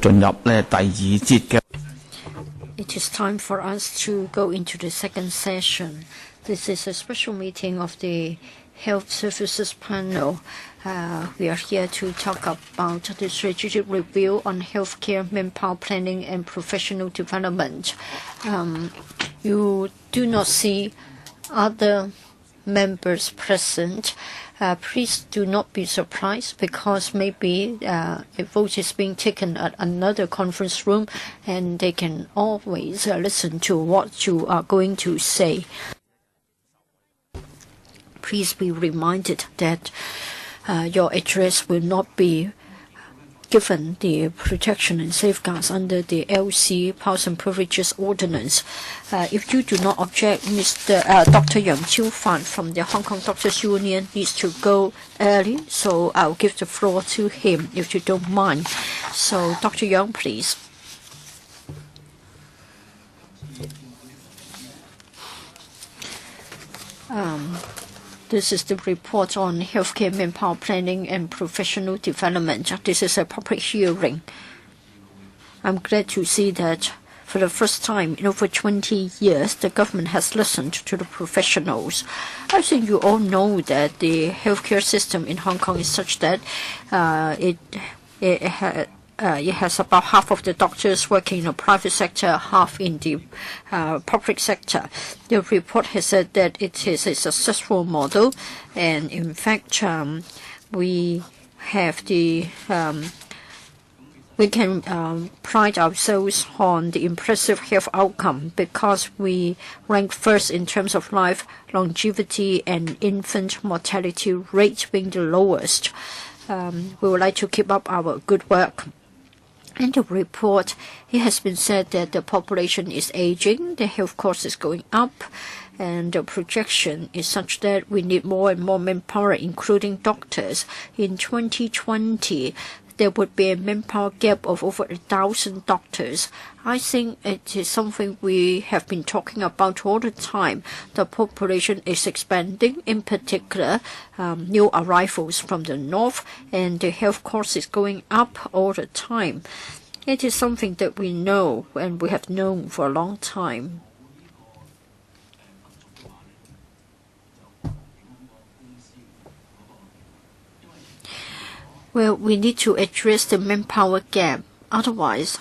進入咧第二節嘅。It is time for us to go into the second session. This is a special meeting of the Health Services Panel. We are here to talk about the strategic review on healthcare manpower planning and professional development. You do not see other members present. Please do not be surprised because maybe a vote is being taken at another conference room and they can always listen to what you are going to say. Please be reminded that your address will not be given the protection and safeguards under the LC Powers and Privileges Ordinance. If you do not object, Dr. Yang Chiu-fan from the Hong Kong Doctors Union needs to go early, so I'll give the floor to him if you don't mind. So, Dr. Yang, please. This is the report on healthcare manpower planning and professional development. This is a public hearing. I'm glad to see that for the first time in over 20 years, the government has listened to the professionals. I think you all know that the healthcare system in Hong Kong is such that it has about half of the doctors working in the private sector, half in the public sector. The report has said that it is a successful model, and in fact, we have the we can pride ourselves on the impressive health outcome because we rank first in terms of life longevity and infant mortality rate being the lowest. We would like to keep up our good work. In the report, it has been said that the population is aging, the health cost is going up, and the projection is such that we need more and more manpower, including doctors. In 2020, there would be a manpower gap of over 1,000 doctors. I think it is something we have been talking about all the time. The population is expanding, in particular, new arrivals from the north, and the health cost is going up all the time. It is something that we know and we have known for a long time. Well, we need to address the manpower gap. Otherwise,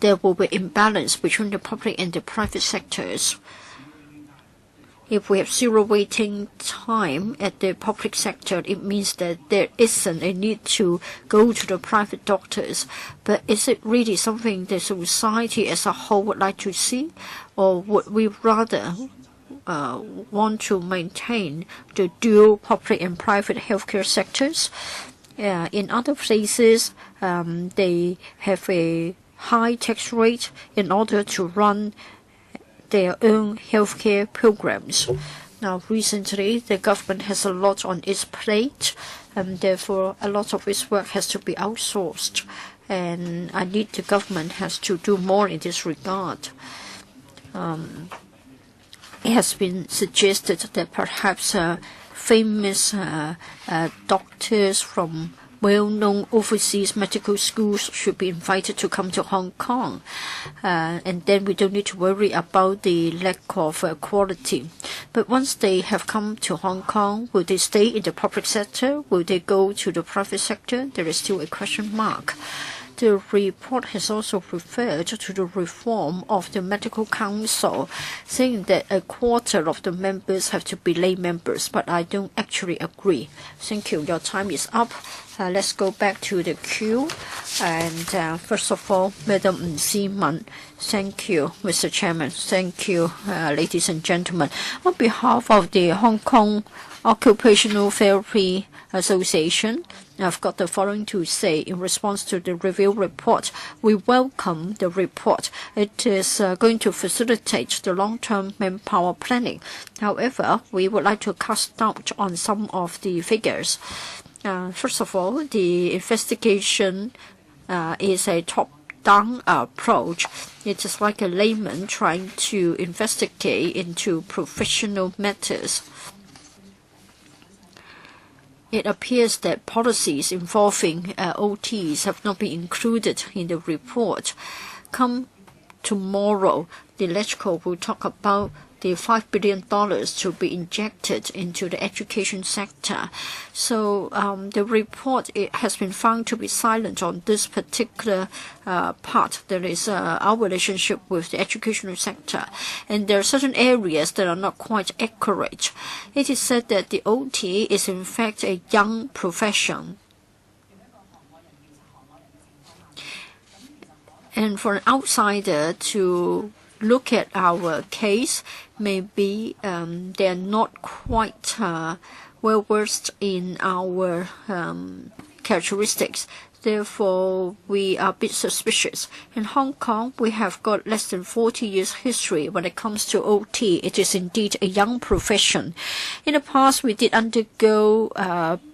there will be imbalance between the public and the private sectors. If we have zero waiting time at the public sector, it means that there isn't a need to go to the private doctors. But is it really something the society as a whole would like to see? Or would we rather want to maintain the dual public and private healthcare sectors? In other places, they have a high tax rate in order to run their own healthcare programs. Now, recently, the government has a lot on its plate, and therefore a lot of its work has to be outsourced. And I think the government has to do more in this regard. It has been suggested that perhaps famous doctors from well-known overseas medical schools should be invited to come to Hong Kong. And then we don't need to worry about the lack of quality. But once they have come to Hong Kong, will they stay in the public sector? Will they go to the private sector? There is still a question mark. The report has also referred to the reform of the Medical Council, saying that a quarter of the members have to be lay members, but I don't actually agree. Thank you. Your time is up. Let's go back to the queue. And first of all, Madam Ng Si-man. Thank you, Mr. Chairman. Thank you, ladies and gentlemen. On behalf of the Hong Kong Occupational Therapy Association, I've got the following to say in response to the review report. We welcome the report. It is going to facilitate the long-term manpower planning. However, we would like to cast doubt on some of the figures. First of all, the investigation is a top-down approach. It is like a layman trying to investigate into professional matters. it appears that policies involving OTs have not been included in the report. Come tomorrow, the LegCo will talk about the $5 billion to be injected into the education sector. So the report has been found to be silent on this particular part. There is our relationship with the educational sector, and there are certain areas that are not quite accurate. It is said that the OT is in fact a young profession. And for an outsider to look at our case, maybe they're not quite well versed in our characteristics. Therefore, we are a bit suspicious. In Hong Kong, we have got less than 40 years history when it comes to OT. It is indeed a young profession. In the past, we did undergo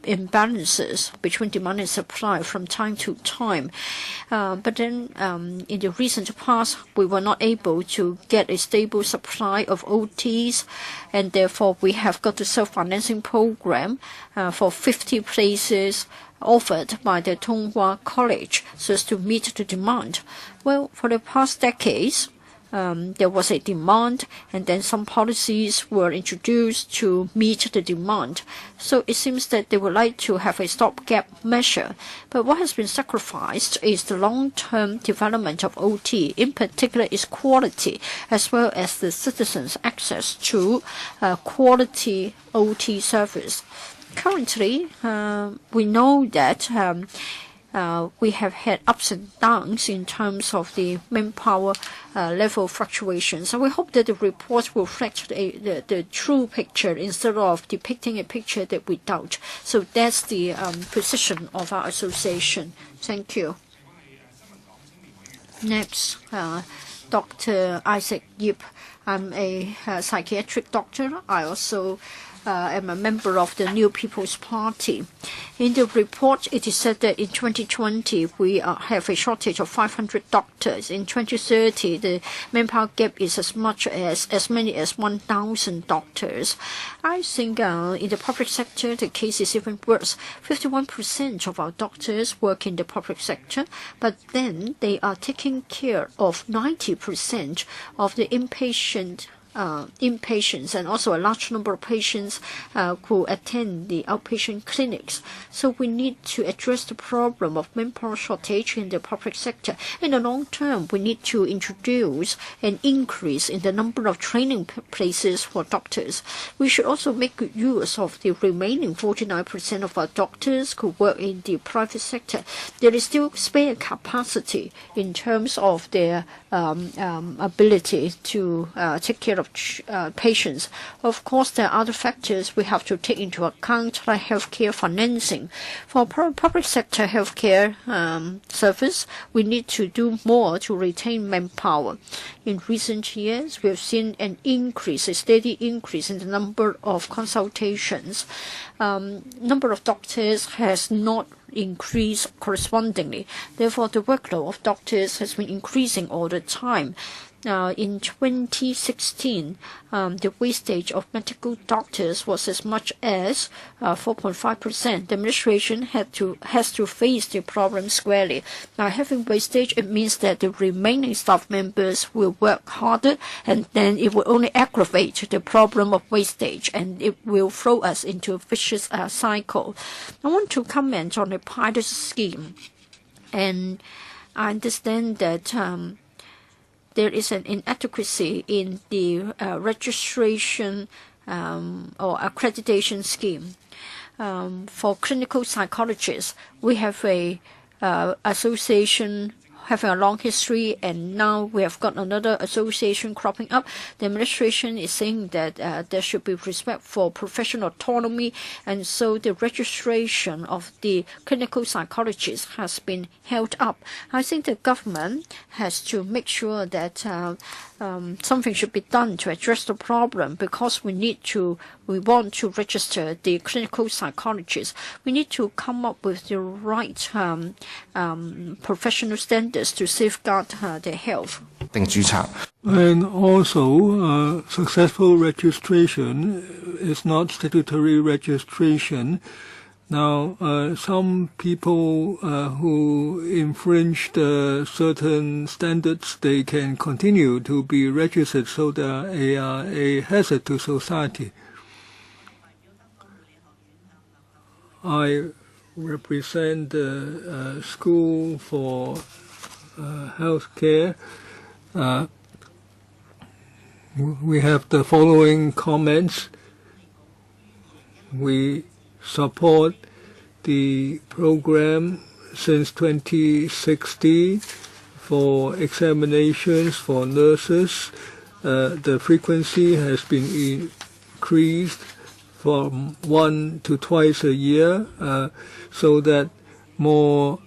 imbalances between demand and supply from time to time. But then in the recent past, we were not able to get a stable supply of OTs, and therefore we have got a self-financing program for 50 places offered by the Tonghua College so as to meet the demand. Well, for the past decades, there was a demand, and then some policies were introduced to meet the demand. So it seems that they would like to have a stopgap measure. But what has been sacrificed is the long-term development of OT, in particular its quality, as well as the citizens' access to quality OT service. Currently, we know that we have had ups and downs in terms of the manpower level fluctuations. So we hope that the report will reflect the true picture instead of depicting a picture that we doubt. So that's the position of our association. Thank you. Next, Dr. Isaac Yip. I'm a psychiatric doctor. I also am a member of the New People's Party. In the report, it is said that in 2020, we have a shortage of 500 doctors. In 2030, the manpower gap is as many as 1,000 doctors. I think in the public sector, the case is even worse. 51% of our doctors work in the public sector, but then they are taking care of 90% of the inpatients and also a large number of patients who attend the outpatient clinics. So we need to address the problem of manpower shortage in the public sector. In the long term, we need to introduce an increase in the number of training places for doctors. We should also make good use of the remaining 49% of our doctors who work in the private sector. There is still spare capacity in terms of their ability to take care of patients. Of course, there are other factors we have to take into account, like healthcare financing. For public sector healthcare service, we need to do more to retain manpower. In recent years, we have seen a steady increase in the number of consultations. Number of doctors has not increased correspondingly. Therefore, the workload of doctors has been increasing all the time. In 2016, the wastage of medical doctors was as much as 4.5%. The administration has to face the problem squarely. Now, having wastage, it means that the remaining staff members will work harder, and then it will only aggravate the problem of wastage, and it will throw us into a vicious cycle. I want to comment on a pilot scheme, and I understand that there is an inadequacy in the registration or accreditation scheme. For clinical psychologists, we have a association having a long history, and now we have got another association cropping up. The administration is saying that there should be respect for professional autonomy, and so the registration of the clinical psychologists has been held up. I think the government has to make sure that something should be done to address the problem, because we want to register the clinical psychologists. We need to come up with the right professional standards to safeguard their health. And also, successful registration is not statutory registration. Now, some people who infringed certain standards, they can continue to be registered, so they are a hazard to society. I represent the School for Healthcare. We have the following comments. We support the program since 2016 for examinations for nurses. The frequency has been increased from 1 to twice a year, so that more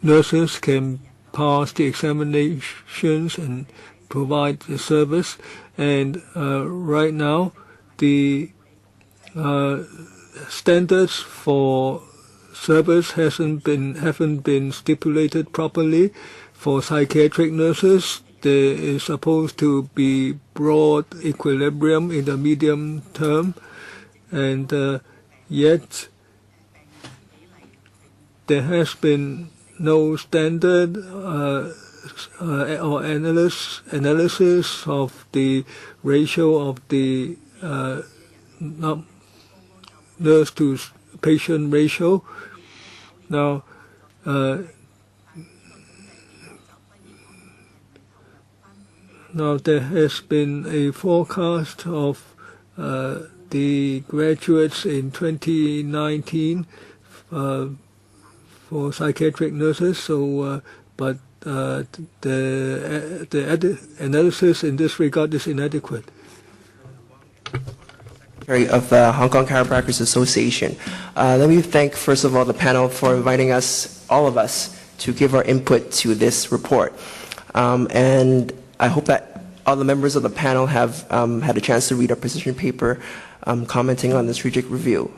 nurses can pass the examinations and provide the service. And right now, the standards for service haven't been stipulated properly. For psychiatric nurses, there is supposed to be broad equilibrium in the medium term, and yet there has been no standard or analysis of the ratio of the nurse to patient ratio. Now, there has been a forecast of the graduates in 2019 for psychiatric nurses. So, but the analysis in this regard is inadequate. Of the Hong Kong Chiropractors Association. Let me thank, first of all, the panel for inviting us, all of us, to give our input to this report. And I hope that all the members of the panel have had a chance to read our position paper commenting on the strategic review.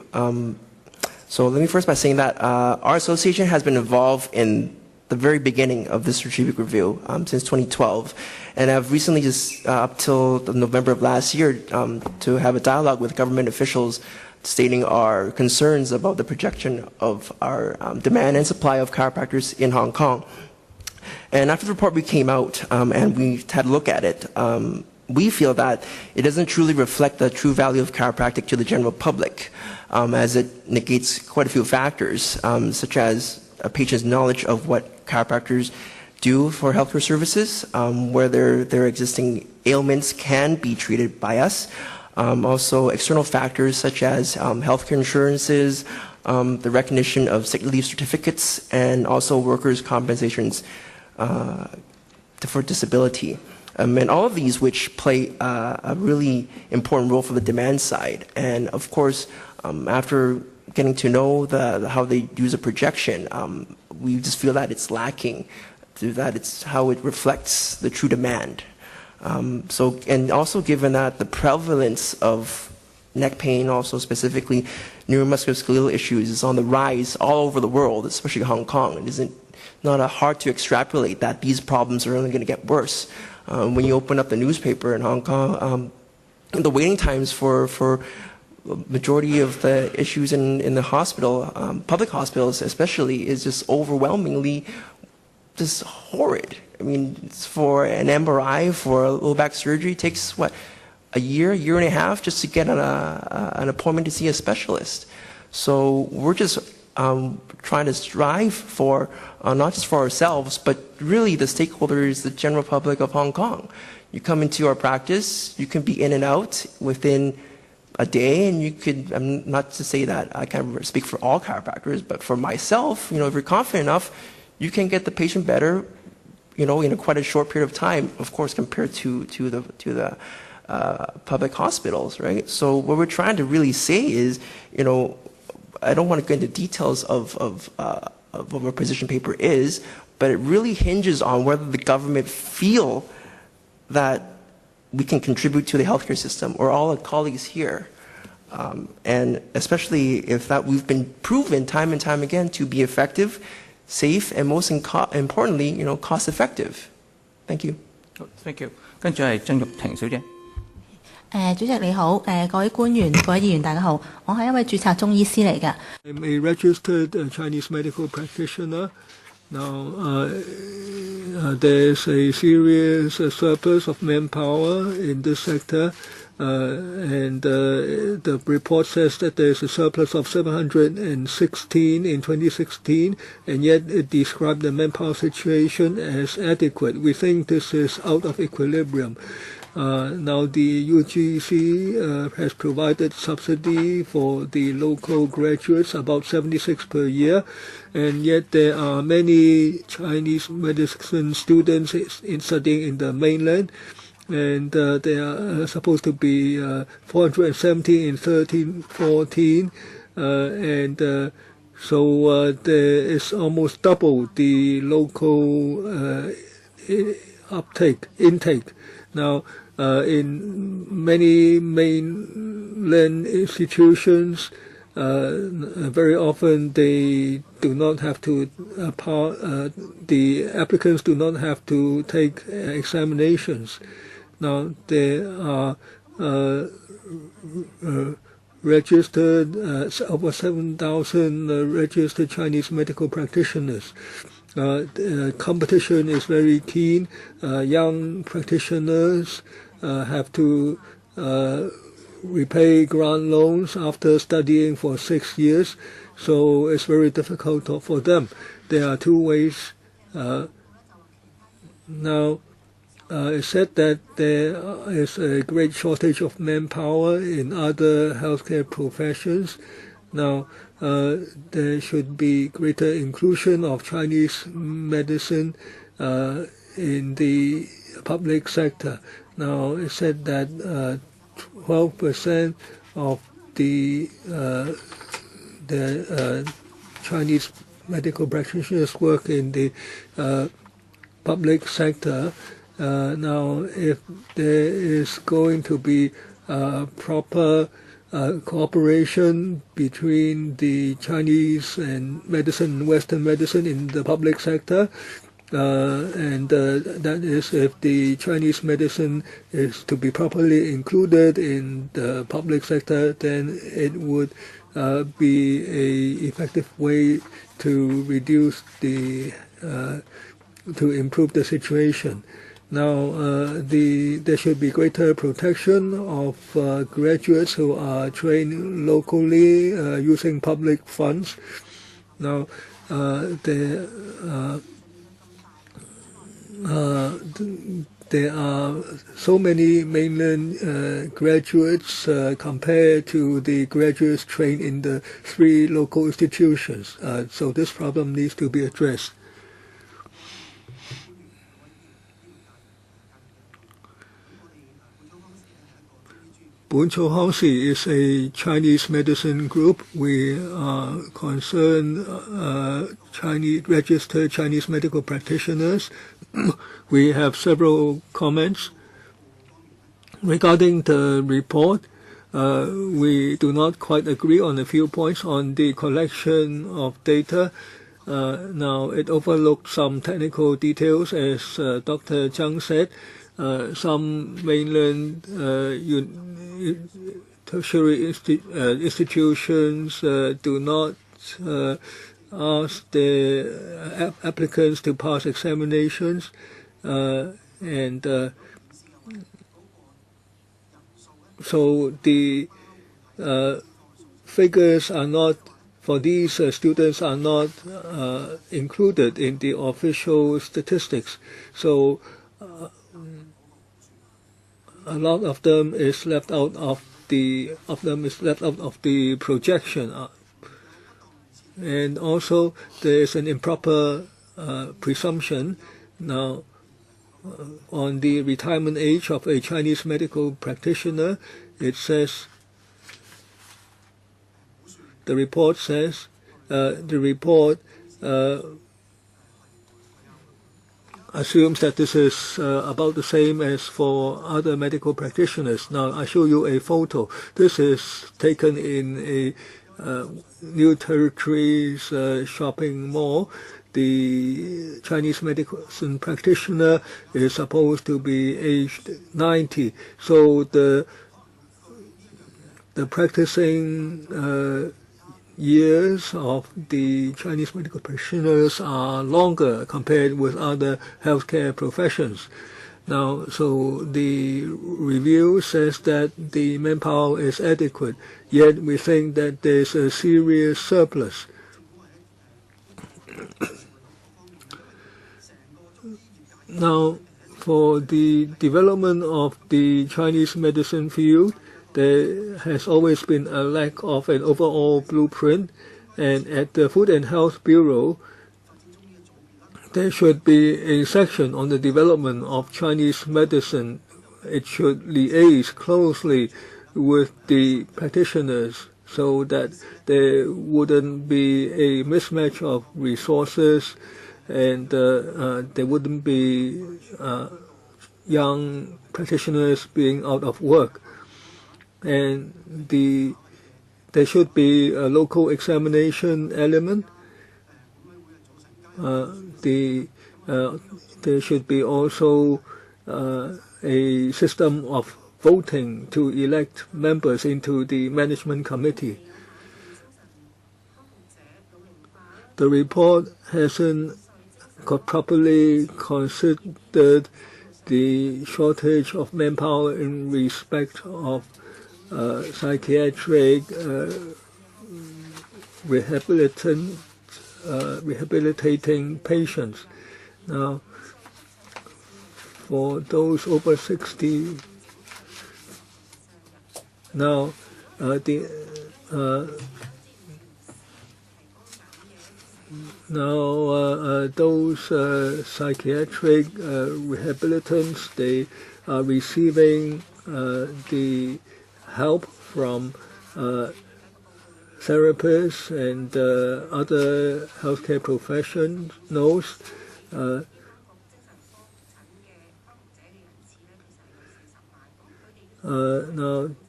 So let me first by saying that our association has been involved in the very beginning of this strategic review since 2012. And I've recently just, up till November of last year, to have a dialogue with government officials stating our concerns about the projection of our demand and supply of chiropractors in Hong Kong. And after the report came out and we had a look at it, we feel that it doesn't truly reflect the true value of chiropractic to the general public, as it negates quite a few factors, such as a patient's knowledge of what chiropractors do for healthcare services, where their existing ailments can be treated by us. Also, external factors such as healthcare insurances, the recognition of sick leave certificates, and also workers' compensations for disability. And all of these which play a really important role for the demand side. And of course, after getting to know how they use a projection, we just feel that it's lacking, that it's how it reflects the true demand. And also given that the prevalence of neck pain, also specifically neuromusculoskeletal issues, is on the rise all over the world, especially Hong Kong. It isn't not hard to extrapolate that these problems are only going to get worse. When you open up the newspaper in Hong Kong, the waiting times for majority of the issues in the hospital, public hospitals especially, is just overwhelmingly just horrid. I mean, for an MRI, for a low back surgery, it takes, what, a year and a half just to get an appointment to see a specialist. So we're just trying to strive for, not just for ourselves, but really the stakeholders, the general public of Hong Kong. You come into our practice, you can be in and out within a day, and you could, not to say that I can't speak for all chiropractors, but for myself, if you're confident enough, you can get the patient better, in quite a short period of time, of course, compared to the public hospitals, right? So what we're trying to really say is, I don't want to go into details of what our position paper is, but it really hinges on whether the government feel that we can contribute to the healthcare system, or all our colleagues here. And especially if that we've been proven time and time again to be effective, safe, and most importantly, cost effective. Thank you. Thank you. 跟住係曾玉婷小姐。主席你好，各位官員、各位議員大家好，我係一位註冊中醫師嚟嘅。I'm a registered Chinese medical practitioner. Now, there's a serious surplus of manpower in this sector, and the report says that there's a surplus of 716 in 2016, and yet it described the manpower situation as adequate. We think this is out of equilibrium. Now the UGC has provided subsidy for the local graduates, about 76 per year, and yet there are many Chinese medicine students studying in the mainland, and there are supposed to be 470 in 13-14, and so there is almost double the local intake. Now, in many mainland institutions, very often they do not have to, the applicants do not have to take examinations. Now, there are registered, over 7,000 registered Chinese medical practitioners. Competition is very keen. Young practitioners have to repay grant loans after studying for 6 years, so it's very difficult for them. There are two ways. Now, it's said that there is a great shortage of manpower in other healthcare professions. Now, there should be greater inclusion of Chinese medicine in the public sector. Now, it's said that 12% of the Chinese medical practitioners work in the public sector. Now, if there is going to be proper cooperation between the Chinese and Western medicine in the public sector, and that is if the Chinese medicine is to be properly included in the public sector, then it would be an effective way to reduce to improve the situation. Now, there should be greater protection of graduates who are trained locally using public funds. Now, there are so many mainland graduates compared to the graduates trained in the 3 local institutions. So this problem needs to be addressed. Pt2 is a Chinese medicine group. We are concerned registered Chinese medical practitioners. We have several comments. Regarding the report, we do not quite agree on a few points on the collection of data. Now, it overlooked some technical details, as Dr. Zhang said. Some mainland tertiary institutions do not ask the applicants to pass examinations, and so the figures are not, for these students, are not included in the official statistics. So a lot of them is left out of the projection, and also there is an improper presumption now on the retirement age of a Chinese medical practitioner. It says, the report says, assumes that this is about the same as for other medical practitioners. Now, I show you a photo. This is taken in a New Territories shopping mall. The Chinese medicine practitioner is supposed to be aged 90. So the the practicing years of the Chinese medical practitioners are longer compared with other healthcare professions. Now, so the review says that the manpower is adequate, yet we think that there's a serious surplus. Now, for the development of the Chinese medicine field, there has always been a lack of an overall blueprint, and at the Food and Health Bureau, there should be a section on the development of Chinese medicine. It should liaise closely with the practitioners so that there wouldn't be a mismatch of resources, and there wouldn't be young practitioners being out of work. And there should be a local examination element. There should be also a system of voting to elect members into the management committee. The report hasn't properly considered the shortage of manpower in respect of psychiatric rehabilitating patients. Now, for those over 60, now those psychiatric rehabilitants, they are receiving the help from therapists and other healthcare professionals. Now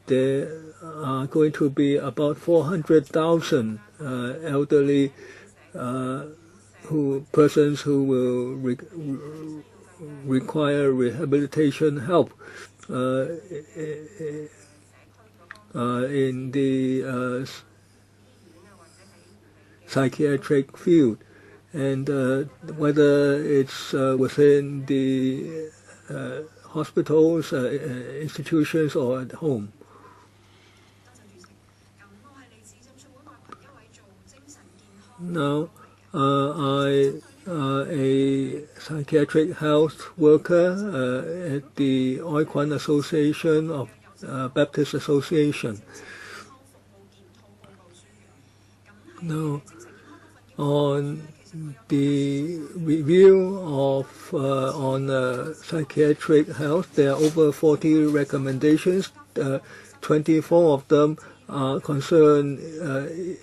there are going to be about 400,000 elderly persons who will require rehabilitation help in the psychiatric field, and whether it's within the hospitals, institutions, or at home. Now, I a psychiatric health worker at the Oikwan Association of Baptist Association. Now, on the review of on psychiatric health, there are over 40 recommendations. 24 of them concern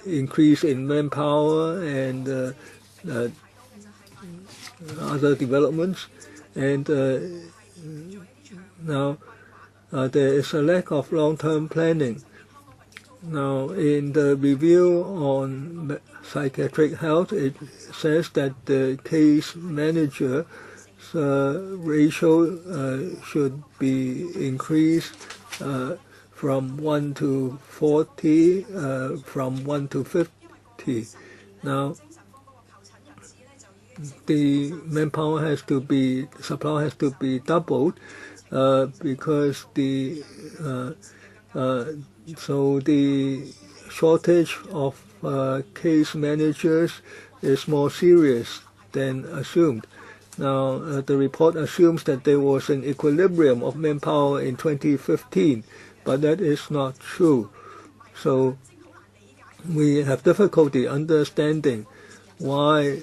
increase in manpower and other developments, and now there is a lack of long-term planning. Now, in the review on psychiatric health, it says that the case manager ratio should be increased from 1 to 40, from 1 to 50. Now, the manpower supply has to be doubled because so the shortage of case managers is more serious than assumed. Now, the report assumes that there was an equilibrium of manpower in 2015, but that is not true. So we have difficulty understanding why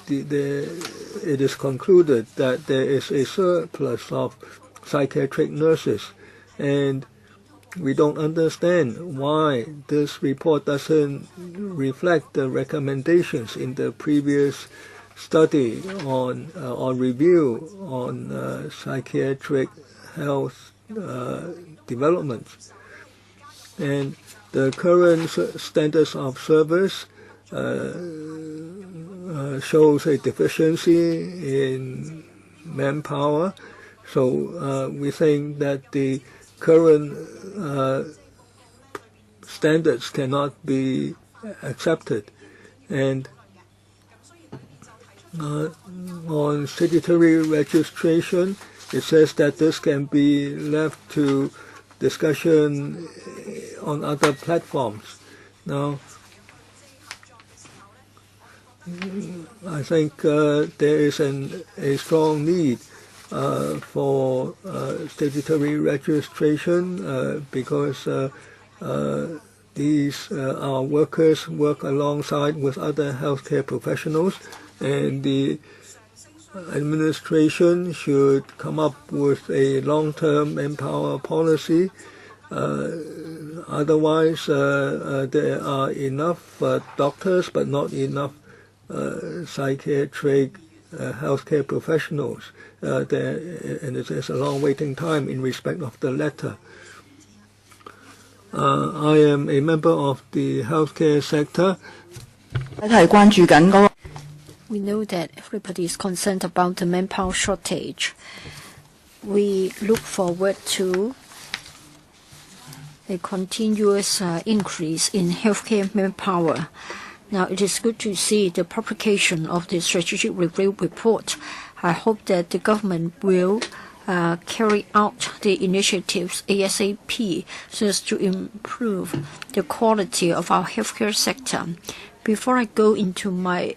it is concluded that there is a surplus of psychiatric nurses, and we don't understand why this report doesn't reflect the recommendations in the previous study on or review on psychiatric health developments. And the current standards of service shows a deficiency in manpower. So we think that the current standards cannot be accepted. And on statutory registration, it says that this can be left to discussion on other platforms. Now, I think there is a strong need for statutory registration because these our workers work alongside with other healthcare professionals, and the administration should come up with a long-term manpower policy. Otherwise, there are enough doctors but not enough psychiatric healthcare professionals there, and there's a long waiting time in respect of the latter. I am a member of the healthcare sector. We know that everybody is concerned about the manpower shortage. We look forward to a continuous increase in healthcare manpower. Now, it is good to see the publication of the strategic review report. I hope that the government will carry out the initiatives ASAP so as to improve the quality of our healthcare sector. Before I go into my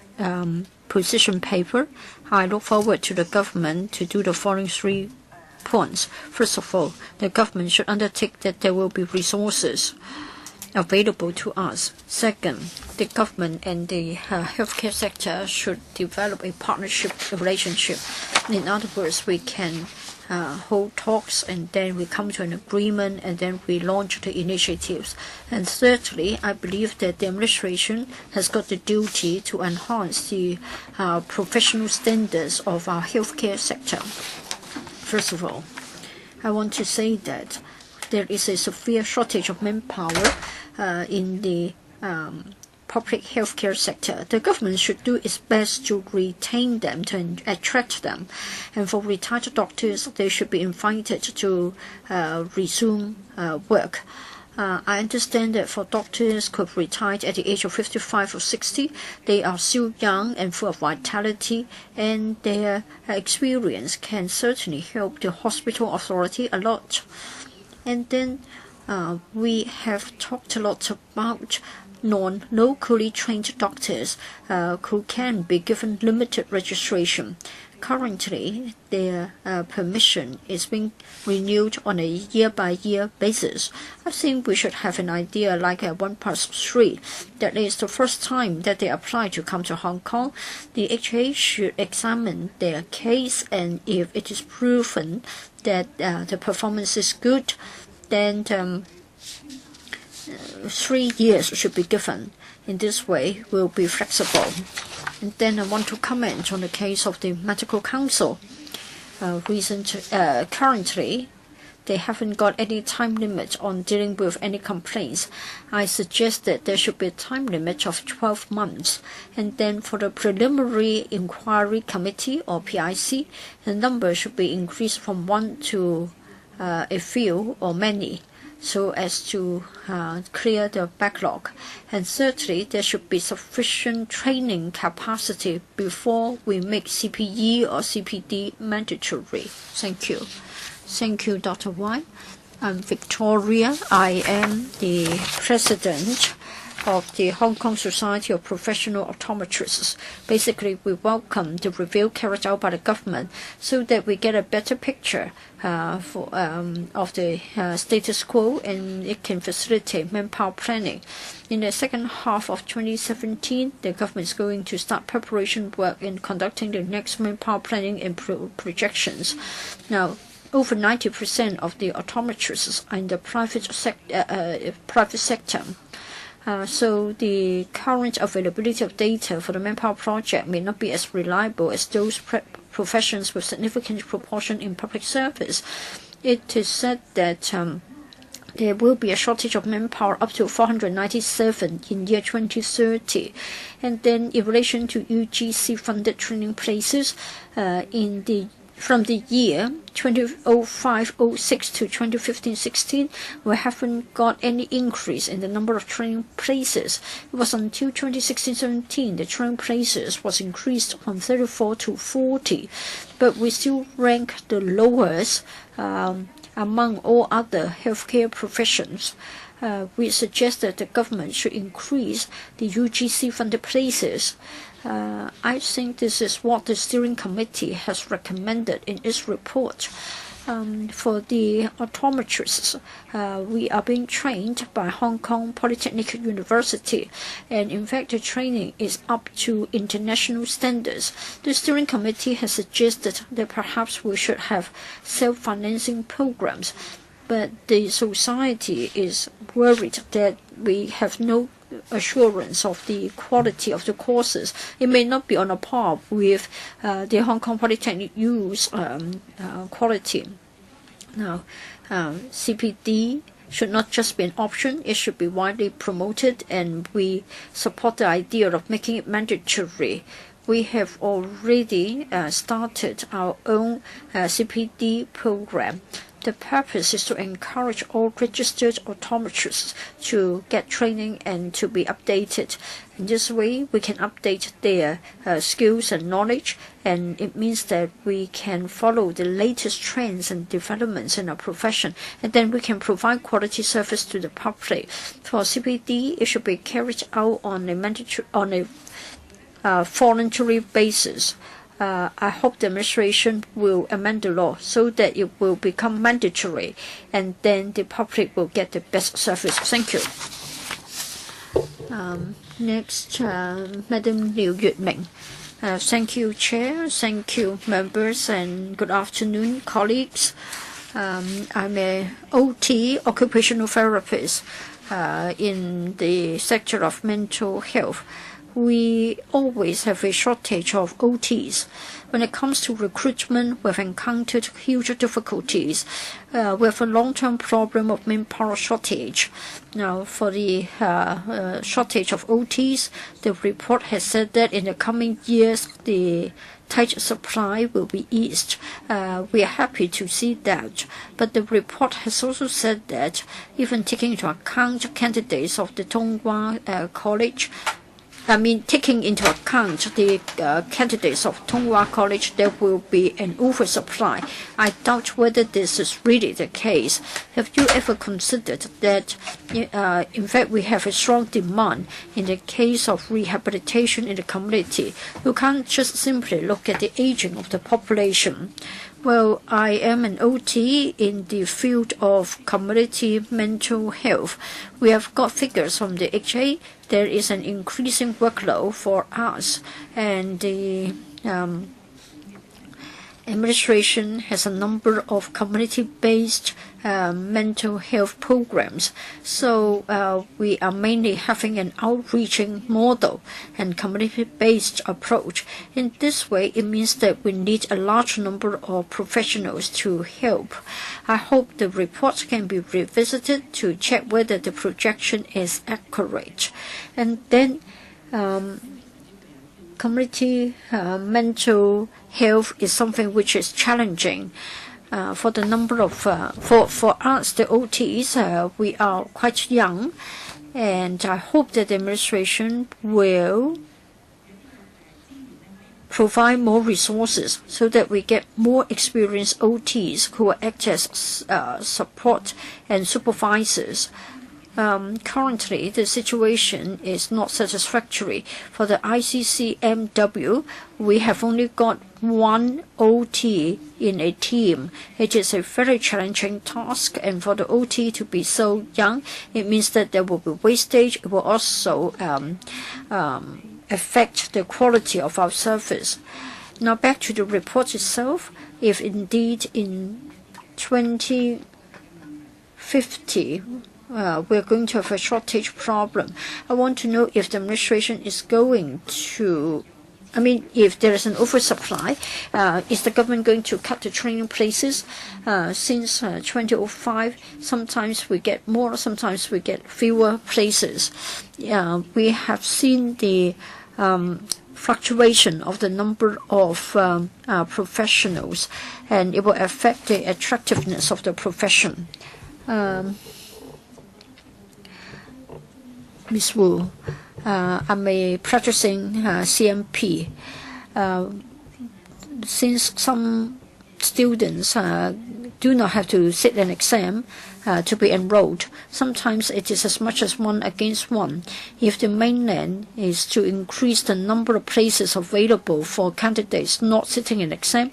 position paper, I look forward to the government to do the following 3 points. First of all, the government should undertake that there will be resources available to us. Second, the government and the healthcare sector should develop a partnership relationship. In other words, we can hold talks and then we come to an agreement and then we launch the initiatives. And thirdly, I believe that the administration has got the duty to enhance the professional standards of our healthcare sector. First of all, I want to say that there is a severe shortage of manpower in the public healthcare sector. The government should do its best to retain them, to attract them. And for retired doctors, they should be invited to resume work. I understand that for doctors who have retired at the age of 55 or 60, they are still young and full of vitality, and their experience can certainly help the hospital authority a lot. And then we have talked a lot about non-locally trained doctors who can be given limited registration. Currently, their permission is being renewed on a year-by-year basis. I think we should have an idea like a 1+3. That is the first time that they apply to come to Hong Kong. The HA should examine their case, and if it is proven that the performance is good, then 3 years should be given. In this way, we'll be flexible. And then I want to comment on the case of the Medical Council. Currently, they haven't got any time limit on dealing with any complaints. I suggest that there should be a time limit of 12 months. And then for the Preliminary Inquiry Committee, or PIC, the number should be increased from 1 to a few or many, so as to clear the backlog. And thirdly, there should be sufficient training capacity before we make CPE or CPD mandatory. Thank you. Thank you, Dr. Wai. I'm Victoria. I am the president of the Hong Kong Society of Professional Optometrists. Basically, we welcome the review carried out by the government so that we get a better picture of the status quo, and it can facilitate manpower planning. In the second half of 2017, the government is going to start preparation work in conducting the next manpower planning and projections. Now, over 90% of the optometrists are in the private sector. So the current availability of data for the manpower project may not be as reliable as those professions with significant proportion in public service. It is said that there will be a shortage of manpower up to 497 in year 2030. And then in relation to UGC-funded training places, in the from the year 2005-06 to 2015-16, we haven't got any increase in the number of training places. It was until 2016-17 the training places was increased from 34 to 40, but we still rank the lowest among all other healthcare professions. We suggest that the government should increase the UGC-funded places. I think this is what the steering committee has recommended in its report. For the optometrists, we are being trained by Hong Kong Polytechnic University, and in fact the training is up to international standards. The steering committee has suggested that perhaps we should have self-financing programs, but the society is worried that we have no assurance of the quality of the courses. It may not be on a par with the Hong Kong Polytechnic U's quality. Now, CPD should not just be an option, it should be widely promoted, and we support the idea of making it mandatory. We have already started our own CPD program. The purpose is to encourage all registered optometrists to get training and to be updated. In this way, we can update their skills and knowledge, and it means that we can follow the latest trends and developments in our profession, and then we can provide quality service to the public. For CPD, it should be carried out on a voluntary basis. I hope the administration will amend the law so that it will become mandatory, and then the public will get the best service. Thank you. Next, Madam Liu Yutming. Thank you, Chair. Thank you, members, and good afternoon, colleagues. I'm a OT, occupational therapist, in the sector of mental health. We always have a shortage of OTs. When it comes to recruitment, we've encountered huge difficulties. We have a long-term problem of manpower shortage. Now, for the shortage of OTs, the report has said that in the coming years, the tight supply will be eased. We are happy to see that. But the report has also said that even taking into account candidates of the Tonghua College, taking into account the candidates of Tonghua College, there will be an oversupply. I doubt whether this is really the case. Have you ever considered that, in fact, we have a strong demand in the case of rehabilitation in the community? You can't just simply look at the aging of the population. Well, I am an OT in the field of community mental health. We have got figures from the HA. There is an increasing workload for us, and the administration has a number of community-based mental health programs. So we are mainly having an outreaching model and community-based approach. In this way, it means that we need a large number of professionals to help. I hope the report can be revisited to check whether the projection is accurate. And then community mental health is something which is challenging. For the number of for us, the OTs, we are quite young, and I hope that the administration will provide more resources so that we get more experienced OTs who will act as support and supervisors. Currently, the situation is not satisfactory. For the ICCMW, we have only got one OT in a team. It is a very challenging task, and for the OT to be so young, it means that there will be wastage. It will also affect the quality of our service. Now back to the report itself. If indeed in 2050, we're going to have a shortage problem, I want to know if the administration is going to, if there is an oversupply, is the government going to cut the training places? Since 2005, sometimes we get more, sometimes we get fewer places. We have seen the fluctuation of the number of professionals, and it will affect the attractiveness of the profession. Ms. Wu, I'm a practicing CMP. Since some students do not have to sit an exam to be enrolled, sometimes it is as much as 1 against 1. If the mainland is to increase the number of places available for candidates not sitting an exam,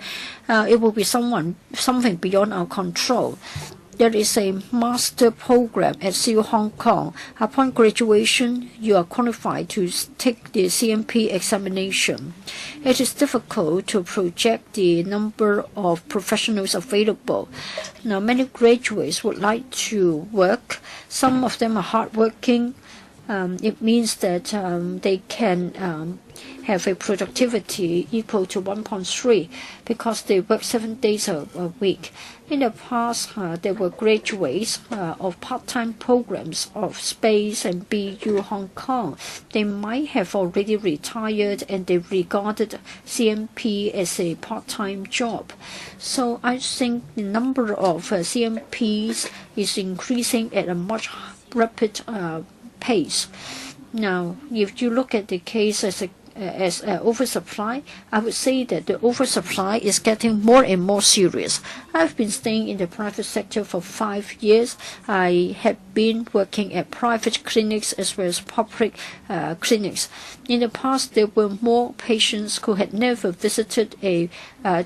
it will be something beyond our control. There is a master program at CU Hong Kong. Upon graduation, you are qualified to take the CMP examination. It is difficult to project the number of professionals available. Now, many graduates would like to work. Some of them are hardworking. It means that they can have a productivity equal to 1.3 because they work 7 days a week. In the past, there were graduates of part-time programs of Space and BU Hong Kong. They might have already retired and they regarded CMP as a part-time job. So I think the number of CMPs is increasing at a much rapid pace. Now, if you look at the case as oversupply, I would say that the oversupply is getting more and more serious. I've been staying in the private sector for 5 years. I have been working at private clinics as well as public clinics. In the past, there were more patients who had never visited a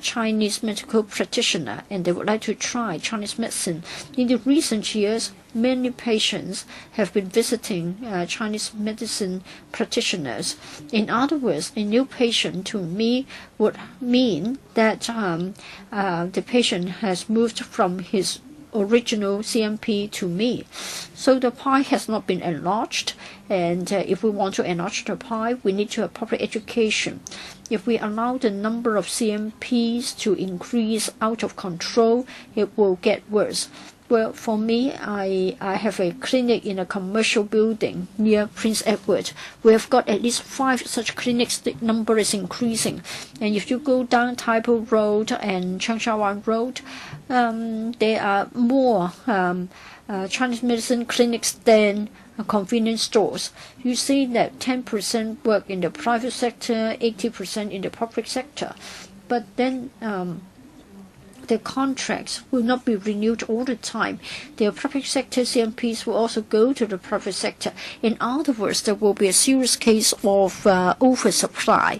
Chinese medical practitioner and they would like to try Chinese medicine. In the recent years, many patients have been visiting Chinese medicine practitioners. In other words, a new patient to me would mean that the patient has moved from his original CMP to me. So the pie has not been enlarged, and if we want to enlarge the pie, we need to have proper education. If we allow the number of CMPs to increase out of control, it will get worse. Well, for me, I have a clinic in a commercial building near Prince Edward. We have got at least 5 such clinics. The number is increasing. And if you go down Taipo Road and Changsha Road, there are more Chinese medicine clinics than convenience stores. You see that 10% work in the private sector, 80% in the public sector. But then the contracts will not be renewed all the time. The public sector CMPs will also go to the private sector. In other words, there will be a serious case of oversupply.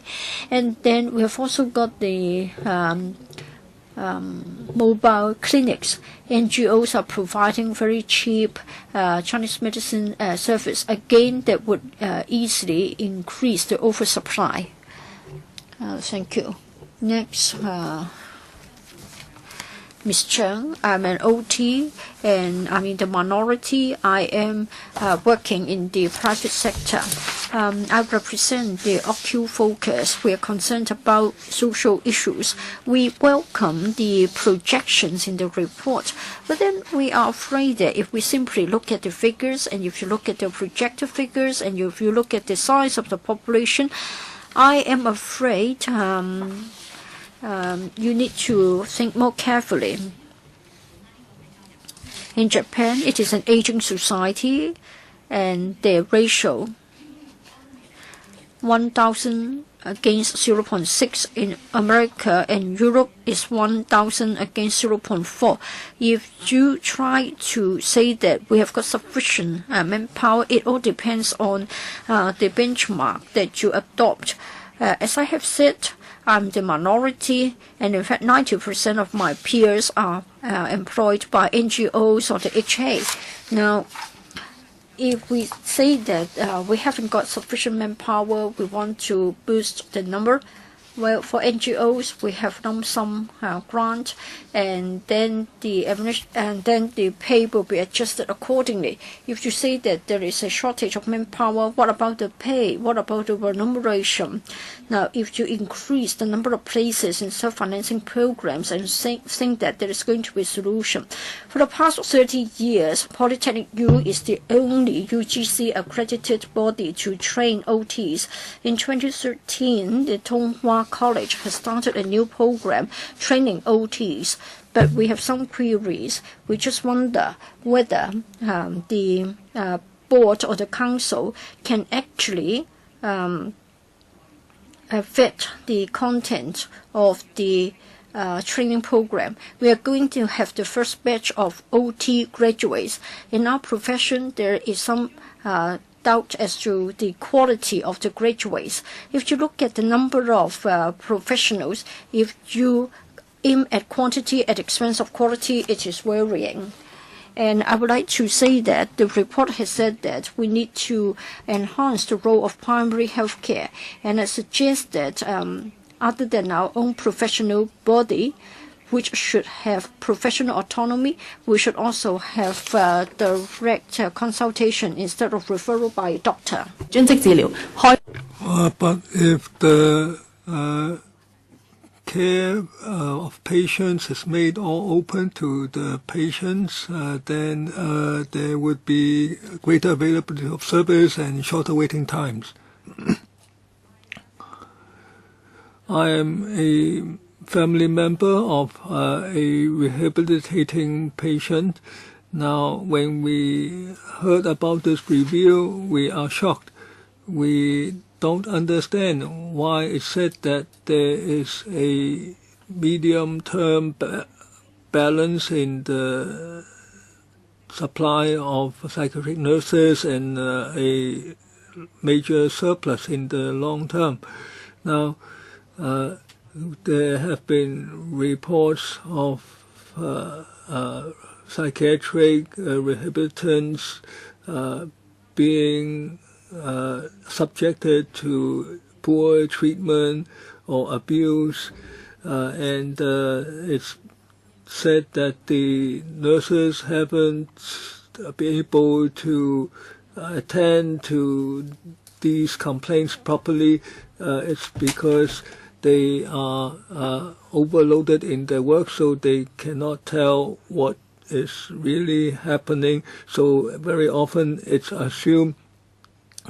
And then we have also got the mobile clinics. NGOs are providing very cheap Chinese medicine service. Again, that would easily increase the oversupply. Thank you. Next. Ms. Cheng, I'm an OT and I'm in the minority. I am working in the private sector. I represent the OQ focus. We are concerned about social issues. We welcome the projections in the report, but then we are afraid that if we simply look at the figures and if you look at the projected figures and if you look at the size of the population, I am afraid you need to think more carefully. In Japan, it is an aging society, and their ratio 1,000 against 0.6. In America and Europe is 1,000 against 0.4. If you try to say that we have got sufficient manpower, it all depends on the benchmark that you adopt. As I have said, I'm the minority, and in fact 90% of my peers are employed by NGOs or the HA. Now, if we say that we haven't got sufficient manpower, we want to boost the number, Well, for NGOs, we have lump sum grant, and then the pay will be adjusted accordingly. If you say that there is a shortage of manpower, what about the pay? What about the remuneration? Now, if you increase the number of places in self-financing programs and think that there is going to be a solution. For the past 30 years, Polytechnic U is the only UGC accredited body to train OTs. In 2013, the Tonghua College has started a new program training OTs, but we have some queries. We just wonder whether the board or the council can actually fit the content of the training program. We are going to have the first batch of OT graduates. In our profession, there is some doubt as to the quality of the graduates. If you look at the number of professionals, if you aim at quantity at the expense of quality, it is worrying. And I would like to say that the report has said that we need to enhance the role of primary health care. And I suggest that other than our own professional body, which should have professional autonomy, we should also have direct consultation instead of referral by a doctor. But if the care of patients is made all open to the patients, then there would be greater availability of service and shorter waiting times. I am a family member of a rehabilitating patient. Now, when we heard about this review, we are shocked. We don't understand why it said that there is a medium-term balance in the supply of psychiatric nurses and a major surplus in the long term. Now, there have been reports of psychiatric rehabilitants being subjected to poor treatment or abuse, and it's said that the nurses haven't been able to attend to these complaints properly. It's because they are overloaded in their work, so they cannot tell what is really happening. So very often it's assumed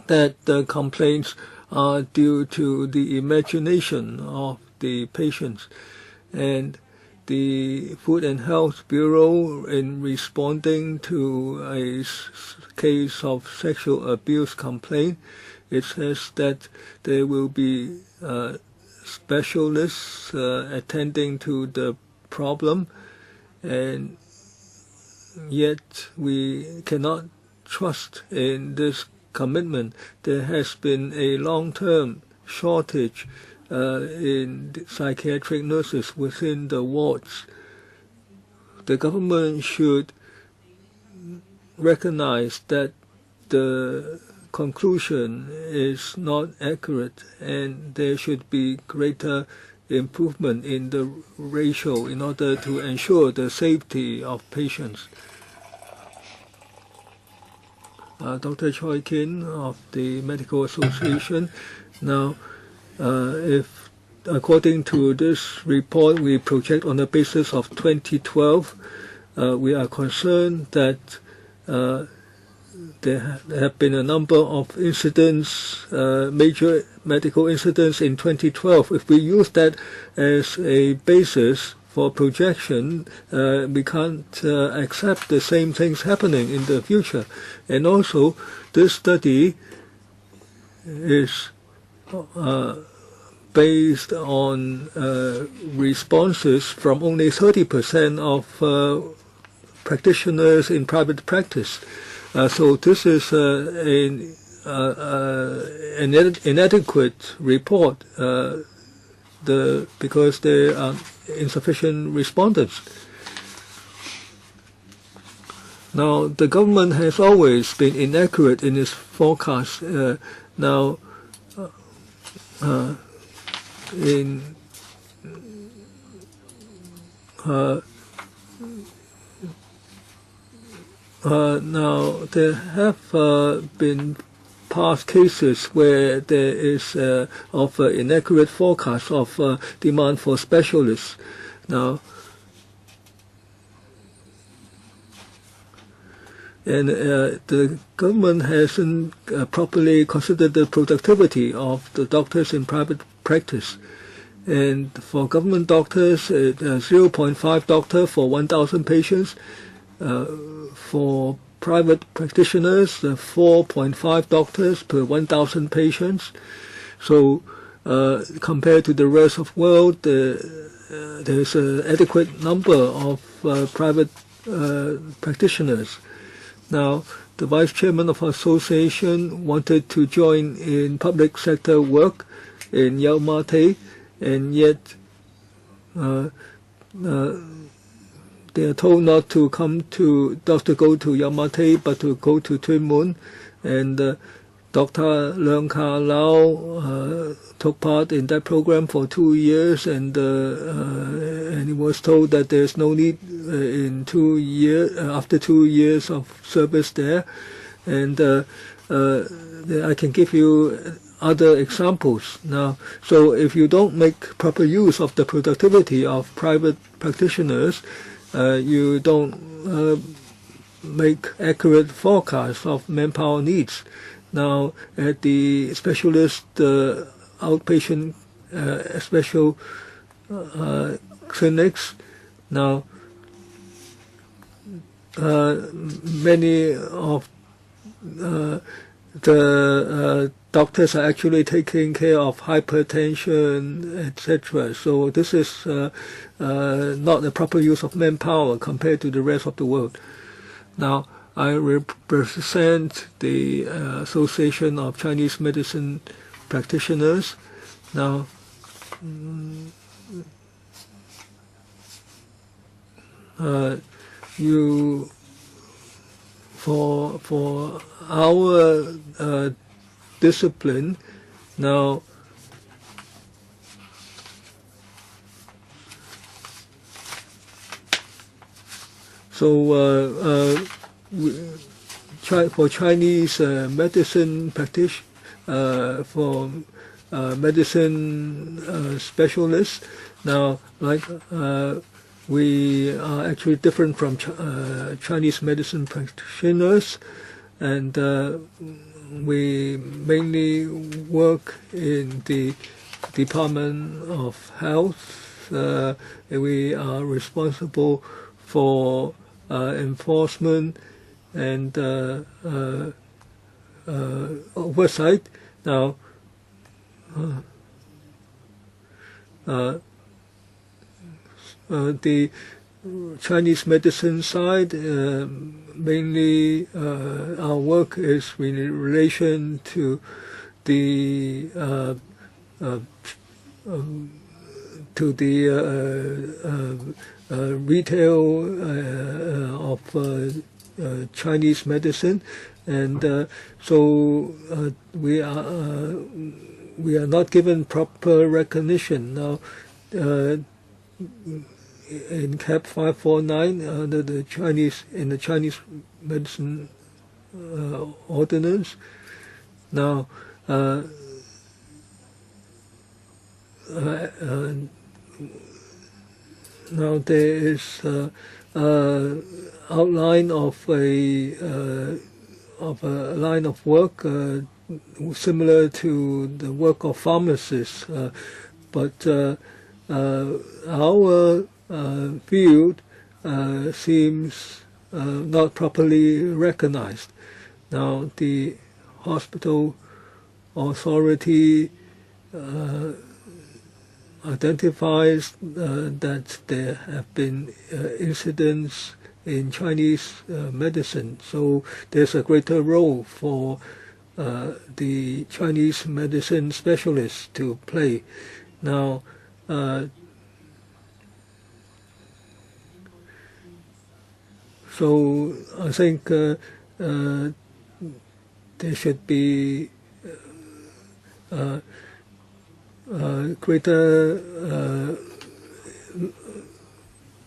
that the complaints are due to the imagination of the patients. And the Food and Health Bureau, in responding to a case of sexual abuse complaint, it says that there will be specialists attending to the problem, and yet we cannot trust in this commitment. There has been a long-term shortage in psychiatric nurses within the wards. The government should recognize that the conclusion is not accurate, and there should be greater improvement in the ratio in order to ensure the safety of patients. Dr. Choi Kin of the Medical Association. Now, if according to this report we project on the basis of 2012, we are concerned that there have been a number of incidents, major medical incidents in 2012. If we use that as a basis for projection, we can't accept the same things happening in the future. And also, this study is based on responses from only 30% of practitioners in private practice. So this is an inadequate report because there are insufficient respondents. Now, the government has always been inaccurate in its forecast. in now there have been past cases where there is of inaccurate forecast of demand for specialists. Now, and the government hasn't properly considered the productivity of the doctors in private practice. And for government doctors, 0.5 doctor for 1,000 patients. For private practitioners, 4.5 doctors per 1,000 patients. So compared to the rest of the world, there's an adequate number of private practitioners. Now, the vice chairman of our association wanted to join in public sector work in Yau Ma Tei, and yet they are told not to go to Yau Ma Tei, but to go to Tuen Mun. And Dr. Leung Ka Lau took part in that program for 2 years, and he was told that there's no need in 2 years after 2 years of service there. And I can give you other examples now. So if you don't make proper use of the productivity of private practitioners, you don't make accurate forecasts of manpower needs. Now, at the specialist outpatient special clinics, now many of the doctors are actually taking care of hypertension, etc. So this is not a proper use of manpower compared to the rest of the world. Now, I represent the Association of Chinese Medicine Practitioners. Now, for our discipline, now for Chinese medicine practice, for medicine specialists, now we are actually different from Chinese medicine practitioners, and we mainly work in the Department of Health. We are responsible for enforcement and oversight. Now, the Chinese medicine side, mainly our work is in relation to the retail of Chinese medicine, and so we are not given proper recognition now. In Cap 549 under the Chinese medicine ordinance. Now, now there is outline of a line of work similar to the work of pharmacists, but our field seems not properly recognized. Now, the hospital authority identifies that there have been incidents in Chinese medicine, so there's a greater role for the Chinese medicine specialists to play. Now, so I think there should be greater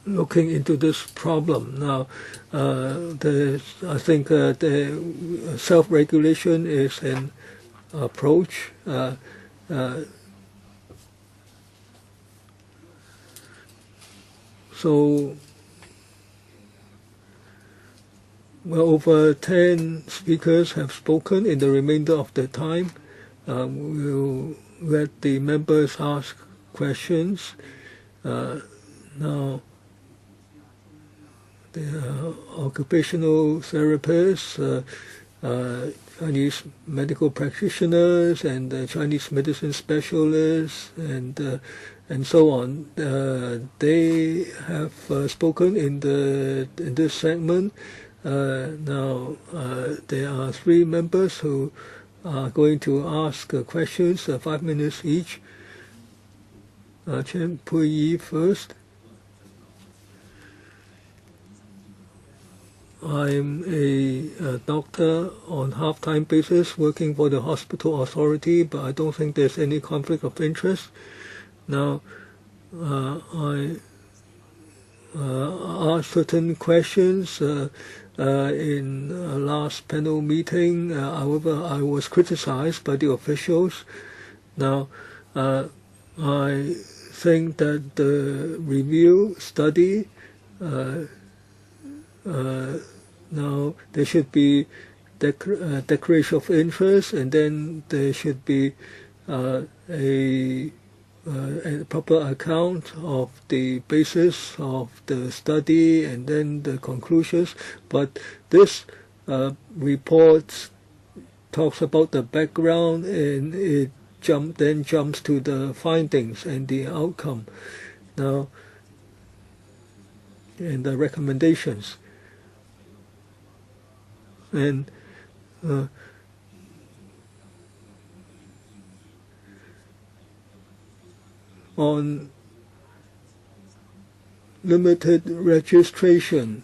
looking into this problem. Now, I think the self-regulation is an approach. So, well, over 10 speakers have spoken. In the remainder of the time, we'll let the members ask questions. Now, the occupational therapists, Chinese medical practitioners, and Chinese medicine specialists, and so on. They have spoken in this segment. Now, there are 3 members who are going to ask questions, 5 minutes each. Chen Puyi first. I'm a doctor on half-time basis working for the hospital authority, but I don't think there's any conflict of interest. Now, I asked certain questions in last panel meeting. However, I was criticized by the officials. Now, I think that the review study, now there should be declaration of interest, and then there should be a proper account of the basis of the study and then the conclusions. But this report talks about the background, and it then jumps to the findings and the outcome now and the recommendations. And on limited registration,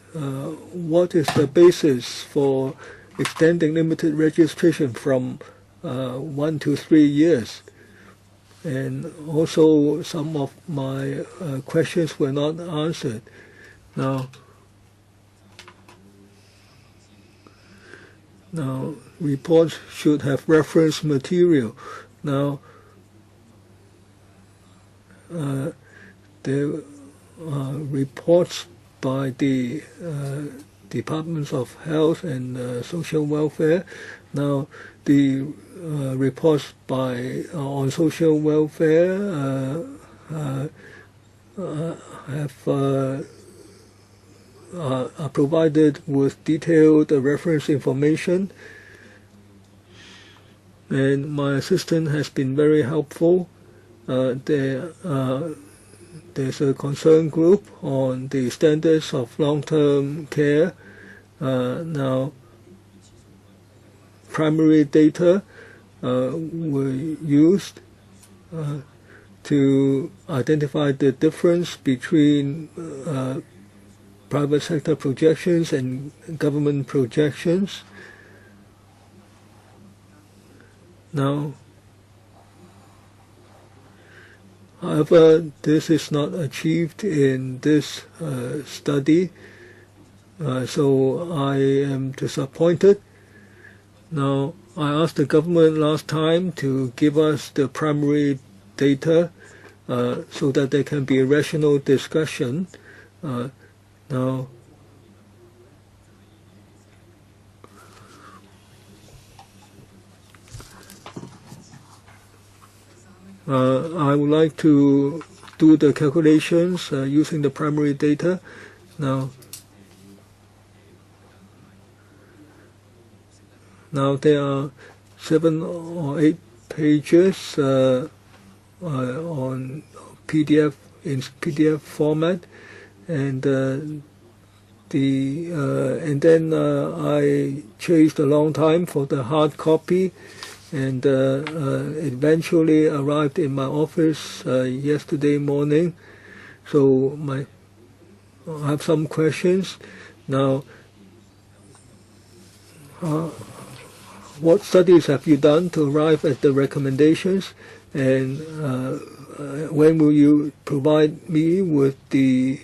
what is the basis for extending limited registration from 1 to 3 years? And also some of my questions were not answered. Now, reports should have reference material. Now, there are reports by the Departments of Health and Social Welfare. Now, the reports on social welfare are provided with detailed reference information, and my assistant has been very helpful. There's a concern group on the standards of long-term care. Now, primary data were used to identify the difference between private sector projections and government projections. Now, however, this is not achieved in this study, so I am disappointed. Now, I asked the government last time to give us the primary data so that there can be a rational discussion. Now, I would like to do the calculations using the primary data. Now there are 7 or 8 pages on PDF in PDF format, and then I chased a long time for the hard copy, and eventually arrived in my office yesterday morning. So I have some questions now. What studies have you done to arrive at the recommendations? And when will you provide me with the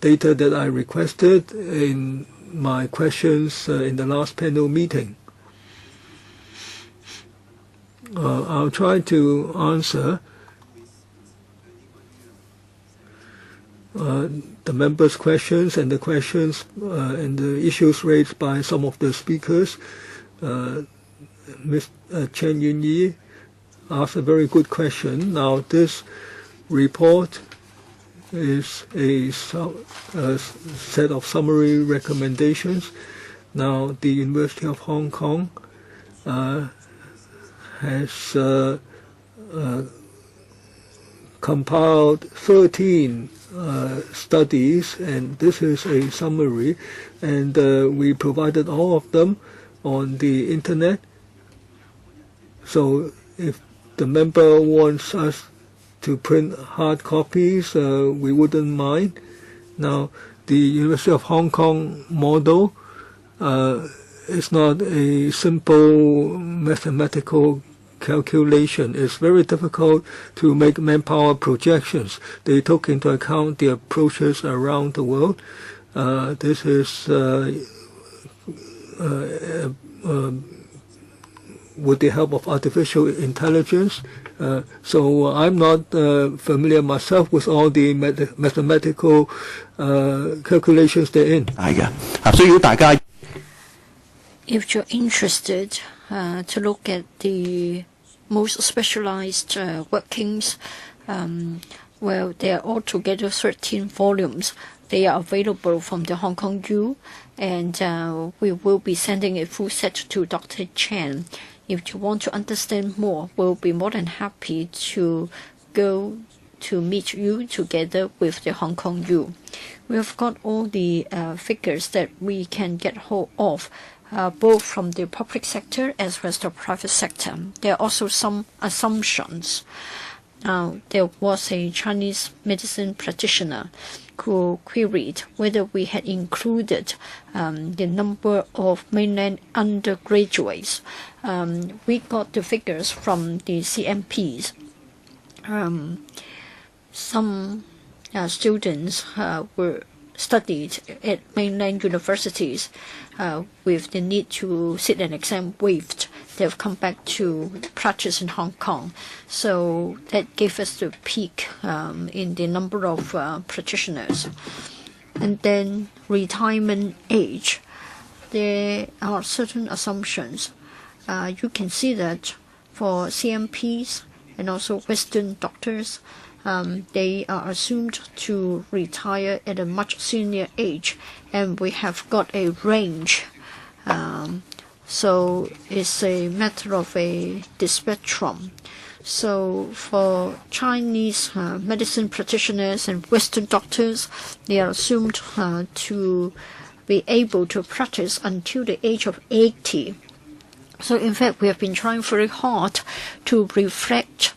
data that I requested in my questions in the last panel meeting? I'll try to answer the members' questions and the questions and the issues raised by some of the speakers. Ms. Chen Yunyi asked a very good question. Now, this report is a set of summary recommendations. Now, the University of Hong Kong has compiled 13 studies, and this is a summary, and we provided all of them on the internet. So if the member wants us to print hard copies, we wouldn't mind. Now, the University of Hong Kong model is not a simple mathematical calculation. It's very difficult to make manpower projections. They took into account the approaches around the world. This is with the help of artificial intelligence. So I'm not familiar myself with all the mathematical calculations therein. If you're interested to look at the most specialized workings, well, they are altogether 13 volumes. They are available from the Hong Kong U, and we will be sending a full set to Dr. Chen. If you want to understand more, we'll be more than happy to go to meet you together with the Hong Kong U. We have got all the figures that we can get hold of, both from the public sector as well as the private sector. There are also some assumptions. There was a Chinese medicine practitioner who queried whether we had included the number of mainland undergraduates. We got the figures from the CMPs. Some students were studied at mainland universities with the need to sit an exam waived. They've come back to practice in Hong Kong. So that gave us the peak in the number of practitioners. And then retirement age. There are certain assumptions. You can see that for CMPs and also Western doctors, they are assumed to retire at a much senior age, and we have got a range. So it's a matter of the spectrum. So for Chinese medicine practitioners and Western doctors, they are assumed to be able to practice until the age of 80. So in fact, we have been trying very hard to reflect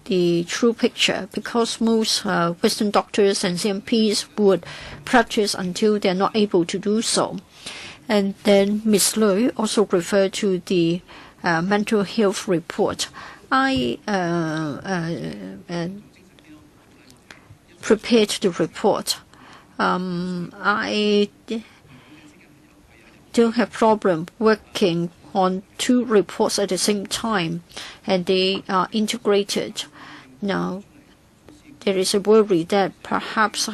the true picture, because most Western doctors and CMPs would practice until they're not able to do so. And then Ms. Lui also referred to the mental health report. I prepared the report. I don't have problem working on two reports at the same time, and they are integrated. Now, there is a worry that perhaps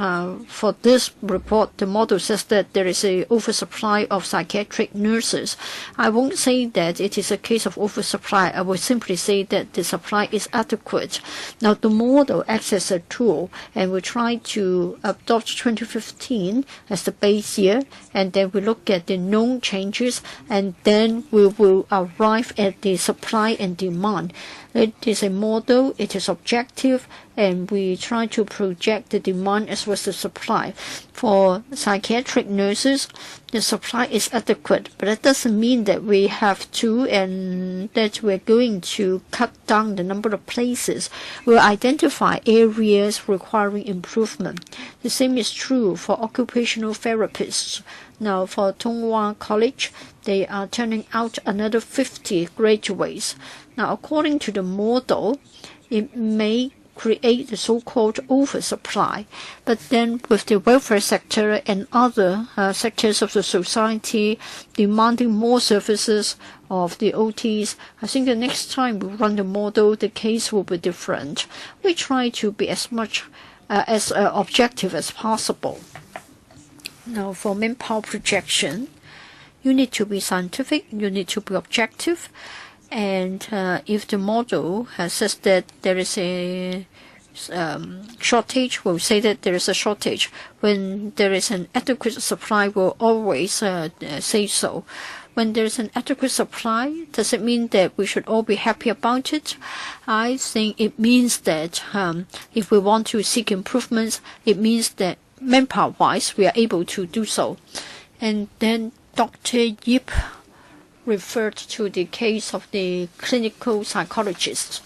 for this report, the model says that there is an oversupply of psychiatric nurses. I won't say that it is a case of oversupply. I will simply say that the supply is adequate. Now, the model acts as a tool, and we try to adopt 2015 as the base year, and then we look at the known changes, and then we will arrive at the supply and demand. It is a model, it is objective, and we try to project the demand as well as the supply. For psychiatric nurses, the supply is adequate, but that doesn't mean that we have to and that we're going to cut down the number of places. We'll identify areas requiring improvement. The same is true for occupational therapists. Now, for Tonghua College, they are turning out another 50 graduates. Now, according to the model, it may create the so-called oversupply. But then with the welfare sector and other sectors of the society demanding more services of the OTs, I think the next time we run the model, the case will be different. We try to be as much as objective as possible. Now, for manpower projection, you need to be scientific, you need to be objective, and if the model says that there is a shortage, we'll say that there is a shortage. When there is an adequate supply, we'll always say so. When there is an adequate supply, does it mean that we should all be happy about it? I think it means that if we want to seek improvements, it means that manpower-wise, we are able to do so. And then Dr. Yip referred to the case of the clinical psychologists.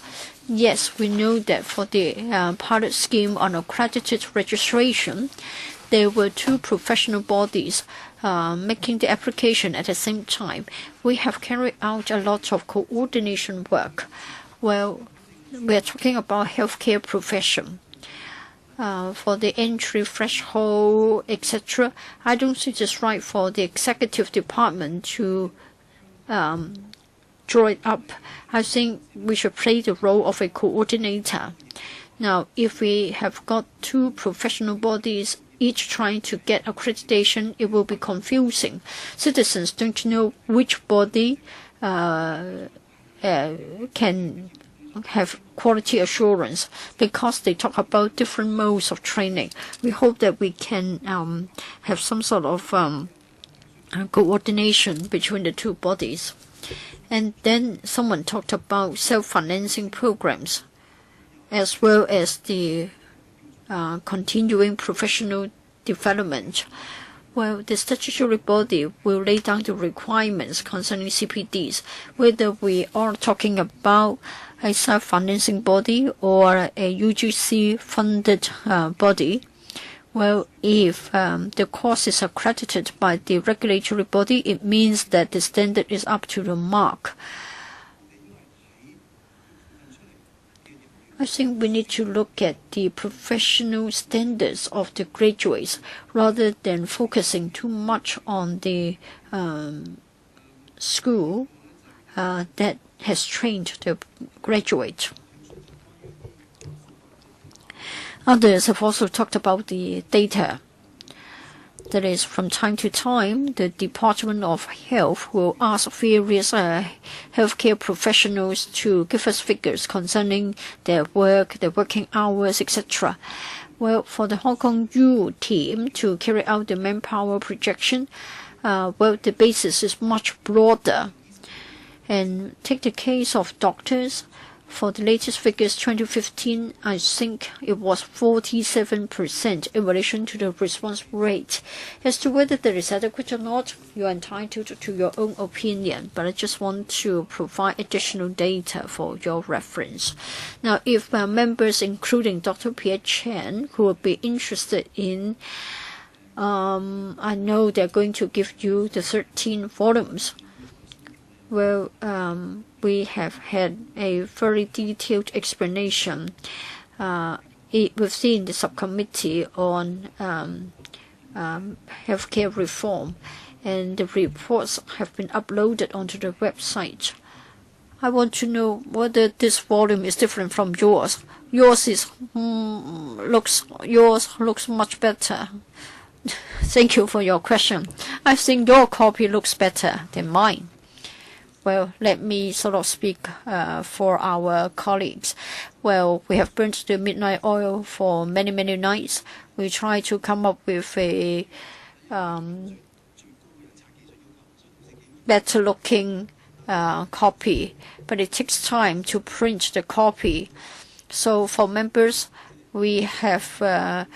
Yes, we know that for the pilot scheme on accredited registration, there were two professional bodies making the application at the same time. We have carried out a lot of coordination work. Well, we are talking about healthcare profession. For the entry threshold, etc., I don't think it's right for the executive department to draw it up. I think we should play the role of a coordinator. Now, if we have got two professional bodies each trying to get accreditation, it will be confusing. Citizens don't know which body can have quality assurance because they talk about different modes of training. We hope that we can have some sort of coordination between the two bodies. And then someone talked about self-financing programs as well as the continuing professional development. Well, the statutory body will lay down the requirements concerning CPDs, whether we are talking about a self-financing body or a UGC-funded body. Well, if the course is accredited by the regulatory body, it means that the standard is up to the mark. I think we need to look at the professional standards of the graduates rather than focusing too much on the school that has trained the graduate. Others have also talked about the data. That is, from time to time, the Department of Health will ask various healthcare professionals to give us figures concerning their work, their working hours, etc. Well, for the Hong Kong U team to carry out the manpower projection, well, the basis is much broader. And take the case of doctors. For the latest figures, 2015, I think it was 47% in relation to the response rate. As to whether there is adequate or not, you are entitled to your own opinion, but I just want to provide additional data for your reference. Now, if members, including Dr. Pierre Chen, who would be interested in, I know they're going to give you the 13 volumes. Well, we have had a very detailed explanation within the subcommittee on healthcare reform, and the reports have been uploaded onto the website. I want to know whether this volume is different from yours. Yours looks much better. Thank you for your question. I think your copy looks better than mine. Well, let me sort of speak for our colleagues. Well, we have burnt the midnight oil for many, many nights. We try to come up with a better-looking copy, but it takes time to print the copy. So for members, we have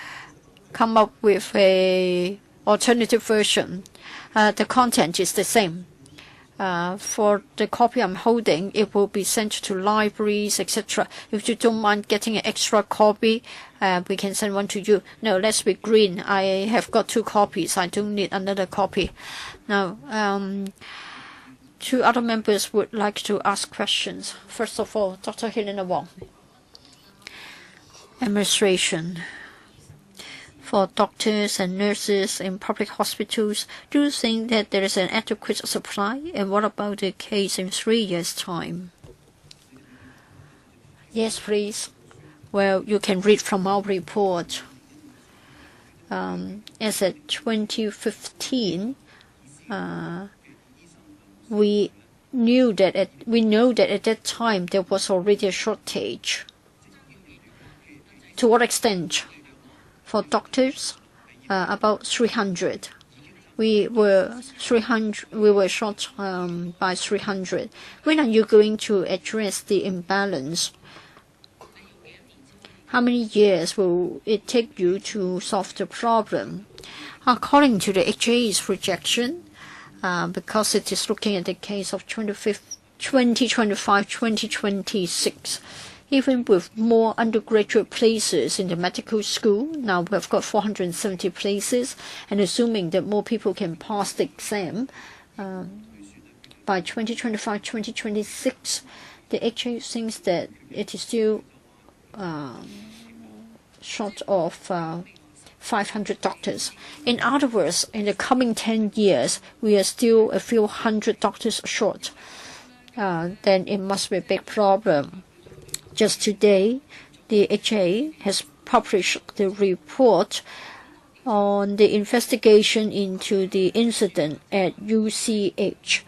come up with a alternative version. The content is the same. For the copy I'm holding, it will be sent to libraries, etc. If you don't mind getting an extra copy, we can send one to you. No, let's be green. I have got 2 copies. I don't need another copy. Now, 2 other members would like to ask questions. First of all, Dr. Helena Wong. Administration. For doctors and nurses in public hospitals, do you think that there is an adequate supply? And what about the case in 3 years' time? Yes, please. Well, you can read from our report. As at 2015, we know that at that time there was already a shortage. To what extent? For doctors, about 300. We were short by 300. When are you going to address the imbalance? How many years will it take you to solve the problem? According to the HA's projection, because it is looking at the case of 2025-2026, even with more undergraduate places in the medical school, now we've got 470 places, and assuming that more people can pass the exam, by 2025-2026, the HA thinks that it is still short of 500 doctors. In other words, in the coming 10 years, we are still a few hundred doctors short. Then it must be a big problem. Just today, the HA has published the report on the investigation into the incident at UCH.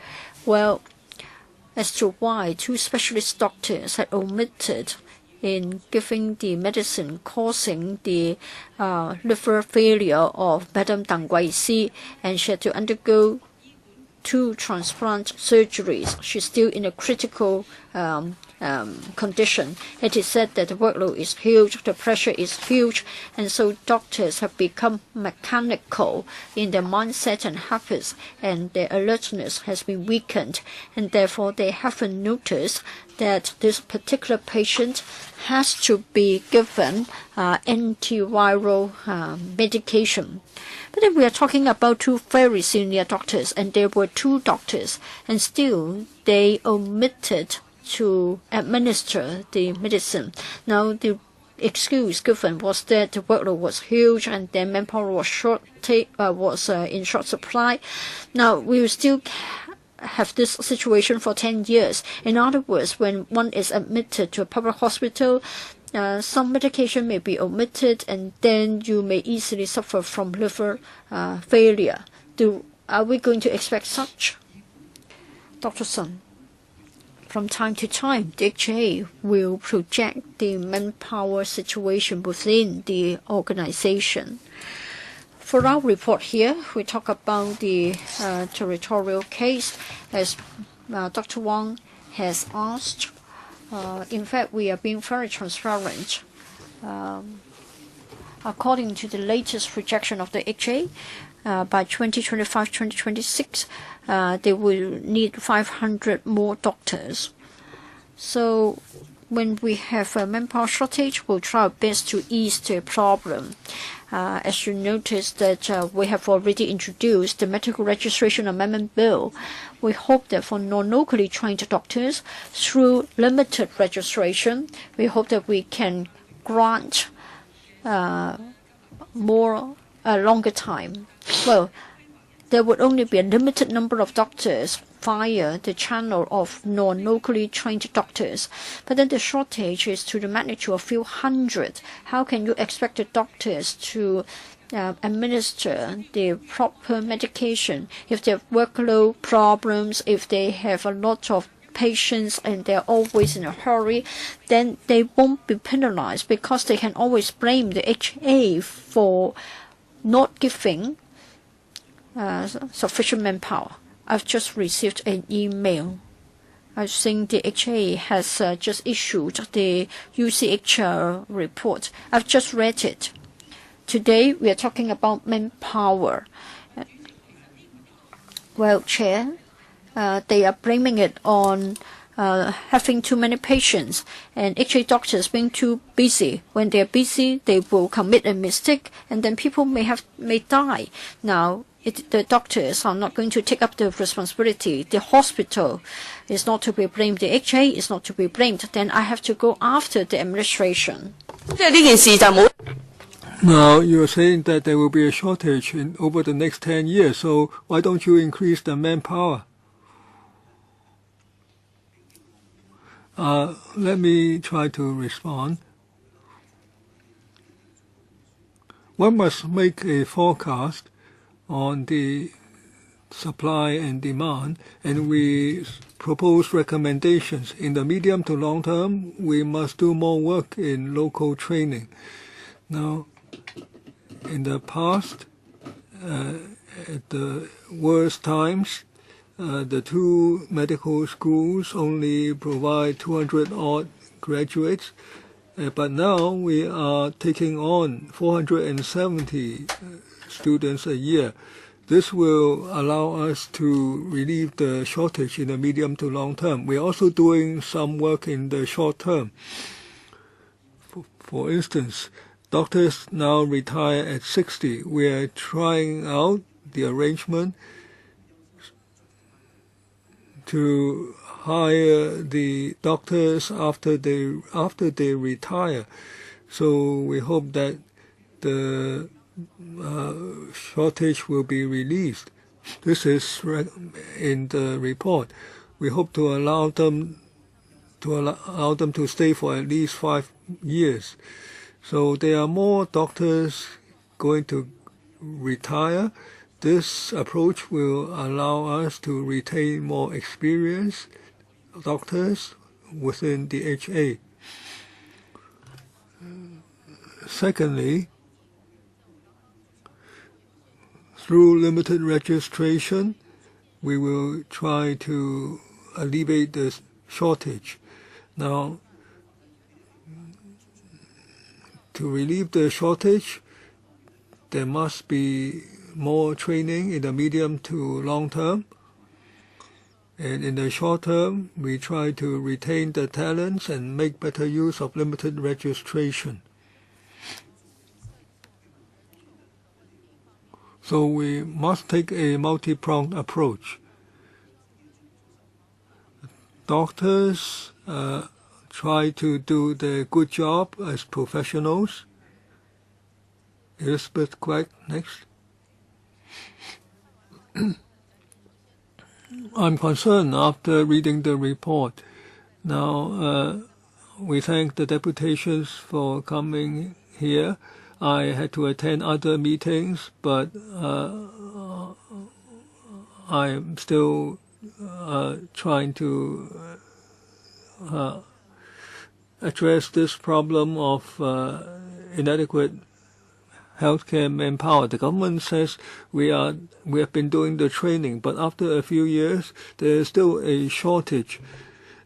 Well, as to why 2 specialist doctors had omitted in giving the medicine causing the liver failure of Madame Dang Guixi, and she had to undergo 2 transplant surgeries. She's still in a critical condition. It is said that the workload is huge, the pressure is huge, and so doctors have become mechanical in their mindset and habits, and their alertness has been weakened, and therefore they haven't noticed that this particular patient has to be given antiviral medication. But then we are talking about 2 very senior doctors, and there were 2 doctors, and still they omitted to administer the medicine. Now, the excuse given was that the workload was huge and their manpower was in short supply. Now, we will still have this situation for 10 years. In other words, when one is admitted to a public hospital, some medication may be omitted, and then you may easily suffer from liver failure. Are we going to expect such? Dr. Sun. From time to time, the HA will project the manpower situation within the organization. For our report here, we talk about the territorial case, as Dr. Wong has asked. In fact, we are being very transparent. According to the latest projection of the HA, by 2025-2026, they will need 500 more doctors. So when we have a manpower shortage, we'll try our best to ease the problem. As you notice that we have already introduced the Medical Registration Amendment Bill. We hope that for non-locally trained doctors, through limited registration, we hope that we can grant longer time. Well, there would only be a limited number of doctors via the channel of non-locally trained doctors. But then the shortage is to the magnitude of a few hundred. How can you expect the doctors to administer the proper medication if they have workload problems, if they have a lot of patients and they're always in a hurry? Then they won't be penalized, because they can always blame the HA for not giving sufficient manpower. I've just received an email. I think the HA has just issued the UCH report. I've just read it. Today we are talking about manpower. Well, Chair, they are blaming it on having too many patients and HA doctors being too busy. When they are busy, they will commit a mistake, and then people may die. Now, the doctors are not going to take up the responsibility. The hospital is not to be blamed. The HA is not to be blamed. Then I have to go after the administration. Now, you're saying that there will be a shortage over the next 10 years, so why don't you increase the manpower? Let me try to respond. One must make a forecast on the supply and demand, and we propose recommendations. In the medium to long term, we must do more work in local training. Now, in the past, at the worst times, the two medical schools only provide 200-odd graduates, but now we are taking on 470 students a year. This will allow us to relieve the shortage in the medium to long term. We are also doing some work in the short term. For instance, doctors now retire at 60. We are trying out the arrangement to hire the doctors after they retire. So we hope that the shortage will be released. This is in the report. We hope to allow them to stay for at least 5 years. So there are more doctors going to retire. This approach will allow us to retain more experienced doctors within the HA. Secondly, through limited registration, we will try to alleviate the shortage. Now, to relieve the shortage, there must be more training in the medium to long term. And in the short term, we try to retain the talents and make better use of limited registration. So we must take a multi-pronged approach. Doctors try to do their good job as professionals. Elizabeth Quack, next. I'm concerned after reading the report. Now, we thank the deputations for coming here. I had to attend other meetings, but I'm still trying to address this problem of inadequate healthcare manpower. The government says we have been doing the training, but after a few years, there is still a shortage.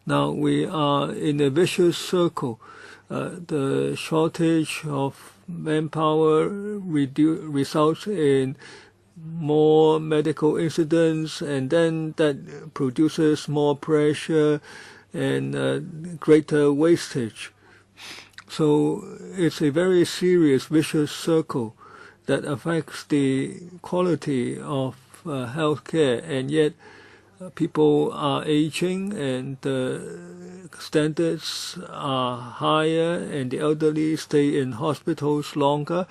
Now we are in a vicious circle. The shortage of manpower results in more medical incidents, and then that produces more pressure and greater wastage. So it's a very serious vicious circle that affects the quality of healthcare, and yet people are aging and the standards are higher, and the elderly stay in hospitals longer.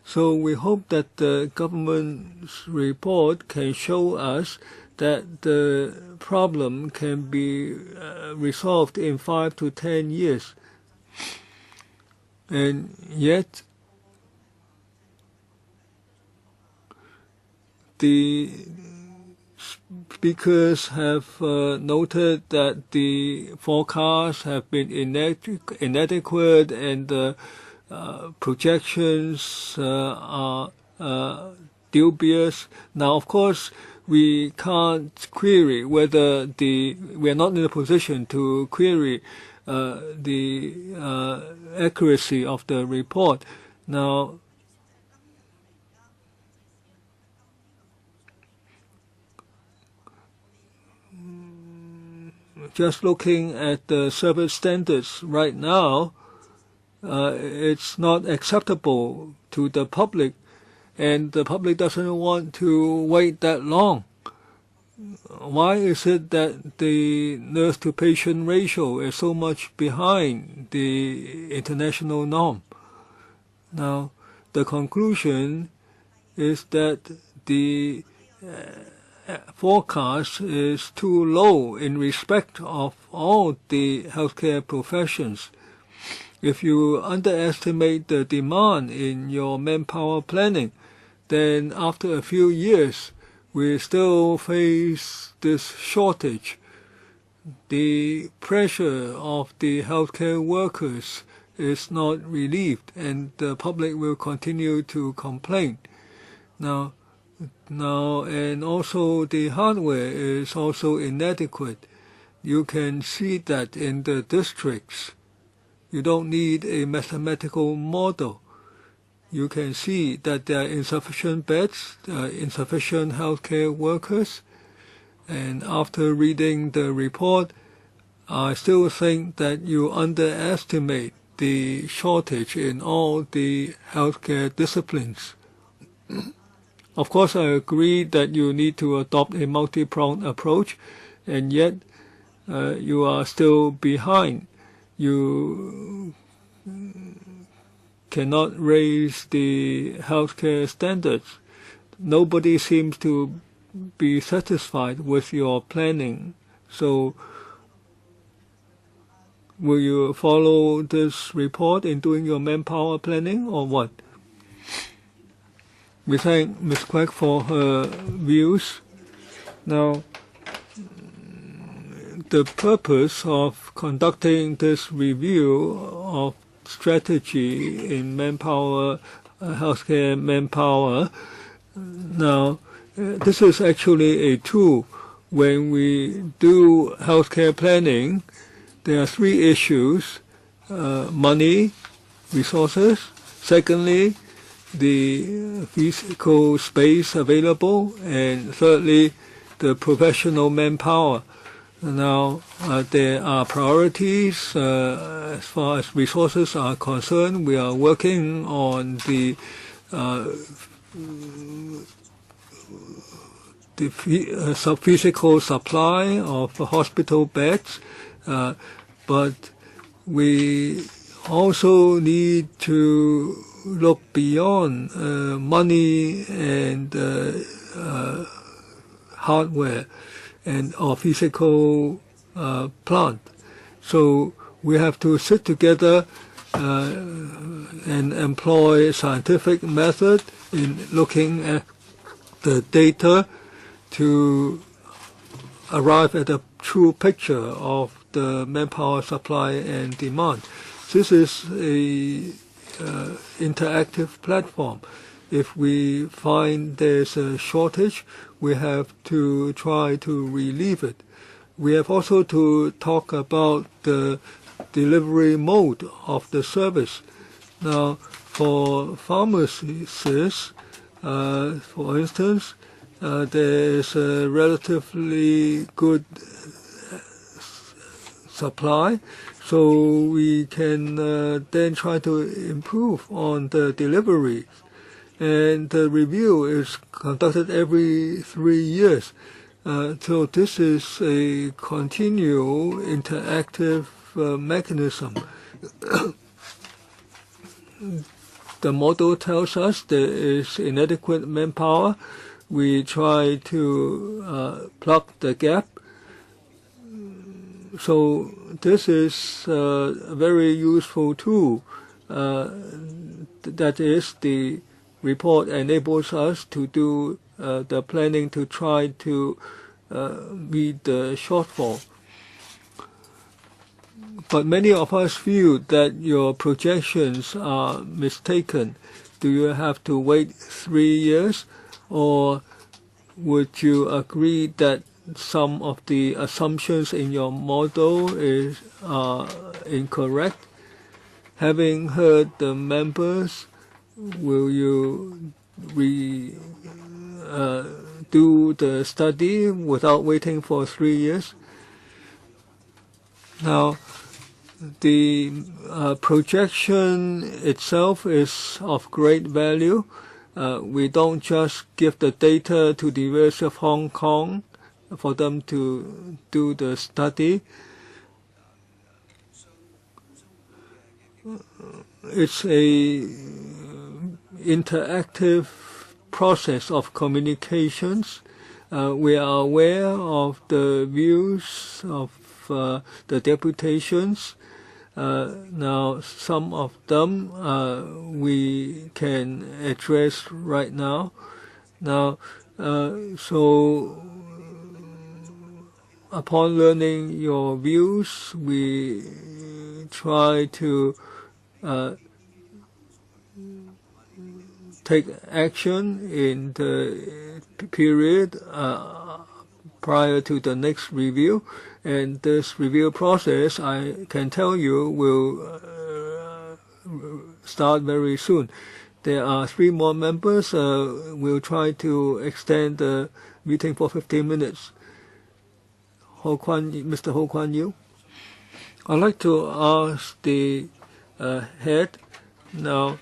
So we hope that the government's report can show us that the problem can be resolved in 5 to 10 years. And yet, the speakers have noted that the forecasts have been inadequate, and the projections are dubious. Now, of course, we can't query whether we are not in a position to query the accuracy of the report. Now, just looking at the service standards right now, it's not acceptable to the public, and the public doesn't want to wait that long. Why is it that the nurse-to-patient ratio is so much behind the international norm? Now, the conclusion is that the forecast is too low in respect of all the healthcare professions. If you underestimate the demand in your manpower planning, then after a few years, we still face this shortage. The pressure of the healthcare workers is not relieved, and the public will continue to complain. Now, and also the hardware is also inadequate. You can see that in the districts. You don't need a mathematical model. You can see that there are insufficient beds, insufficient healthcare workers. And after reading the report, I still think that you underestimate the shortage in all the healthcare disciplines. Of course, I agree that you need to adopt a multi-pronged approach, and yet you are still behind. You cannot raise the healthcare standards. Nobody seems to be satisfied with your planning. So will you follow this report in doing your manpower planning, or what? We thank Ms. Quek for her views. Now, the purpose of conducting this review of strategy in manpower, healthcare manpower, now, this is actually a tool. When we do healthcare planning, there are three issues: money, resources; secondly, the physical space available; and thirdly, the professional manpower. Now, there are priorities as far as resources are concerned. We are working on the physical supply of hospital beds, but we also need to look beyond money and hardware and our physical plant. So we have to sit together and employ scientific method in looking at the data to arrive at a true picture of the manpower supply and demand. This is a interactive platform. If we find there's a shortage, we have to try to relieve it. We have also to talk about the delivery mode of the service. Now, for pharmacists, for instance, there is a relatively good supply, so we can then try to improve on the delivery. And the review is conducted every 3 years. So this is a continual interactive mechanism. The model tells us there is inadequate manpower. We try to plug the gap. So this is a very useful tool. That is, the report enables us to do the planning to try to meet the shortfall. But many of us feel that your projections are mistaken. Do you have to wait 3 years, or would you agree that some of the assumptions in your model are incorrect? Having heard the members, will you do the study without waiting for 3 years? Now, the projection itself is of great value. We don't just give the data to the University of Hong Kong for them to do the study. It's a interactive process of communications. We are aware of the views of the deputations. Now, some of them we can address right now. Now, so upon learning your views, we try to take action in the period prior to the next review. And this review process, I can tell you, will start very soon. There are 3 more members. We'll try to extend the meeting for 15 minutes. Mr. Ho Kwan Yew. I'd like to ask the head now.